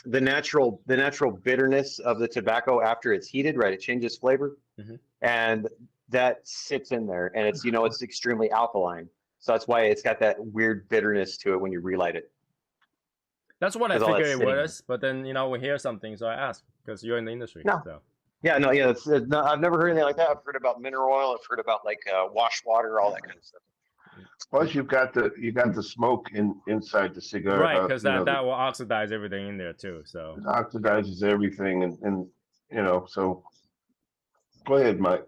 the natural bitterness of the tobacco after it's heated, right? It changes flavor, Mhm. and that sits in there, and it's extremely alkaline. So that's why it's got that weird bitterness to it when you relight it. That's what I 'Cause all figured that's it sitting was, but then we hear something, so I asked because you're in the industry. No. So. Yeah, no, yeah, no, I've never heard anything like that. I've heard about mineral oil. I've heard about like wash water, all that kind of stuff. Plus, you got the smoke inside the cigar. Right, because that that will oxidize everything in there too. So it oxidizes everything, and so. Go ahead, Matt.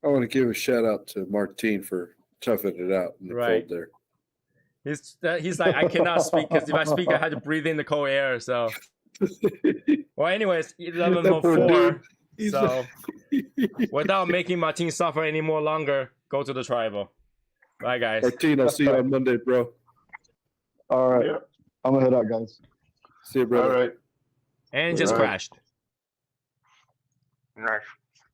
I want to give a shout out to Martine for toughing it out in the Right. cold there. he's like, I cannot speak because if I speak, I had to breathe in the cold air. So Well, anyways, That poor 11:04. dude. He's So, without making my team suffer any more longer, go to the tribal. Bye, guys. Martin, I'll see you on Monday, bro. All right. Yeah. I'm gonna head out, guys. See you, All brother. right. And just All right. crashed. Nice.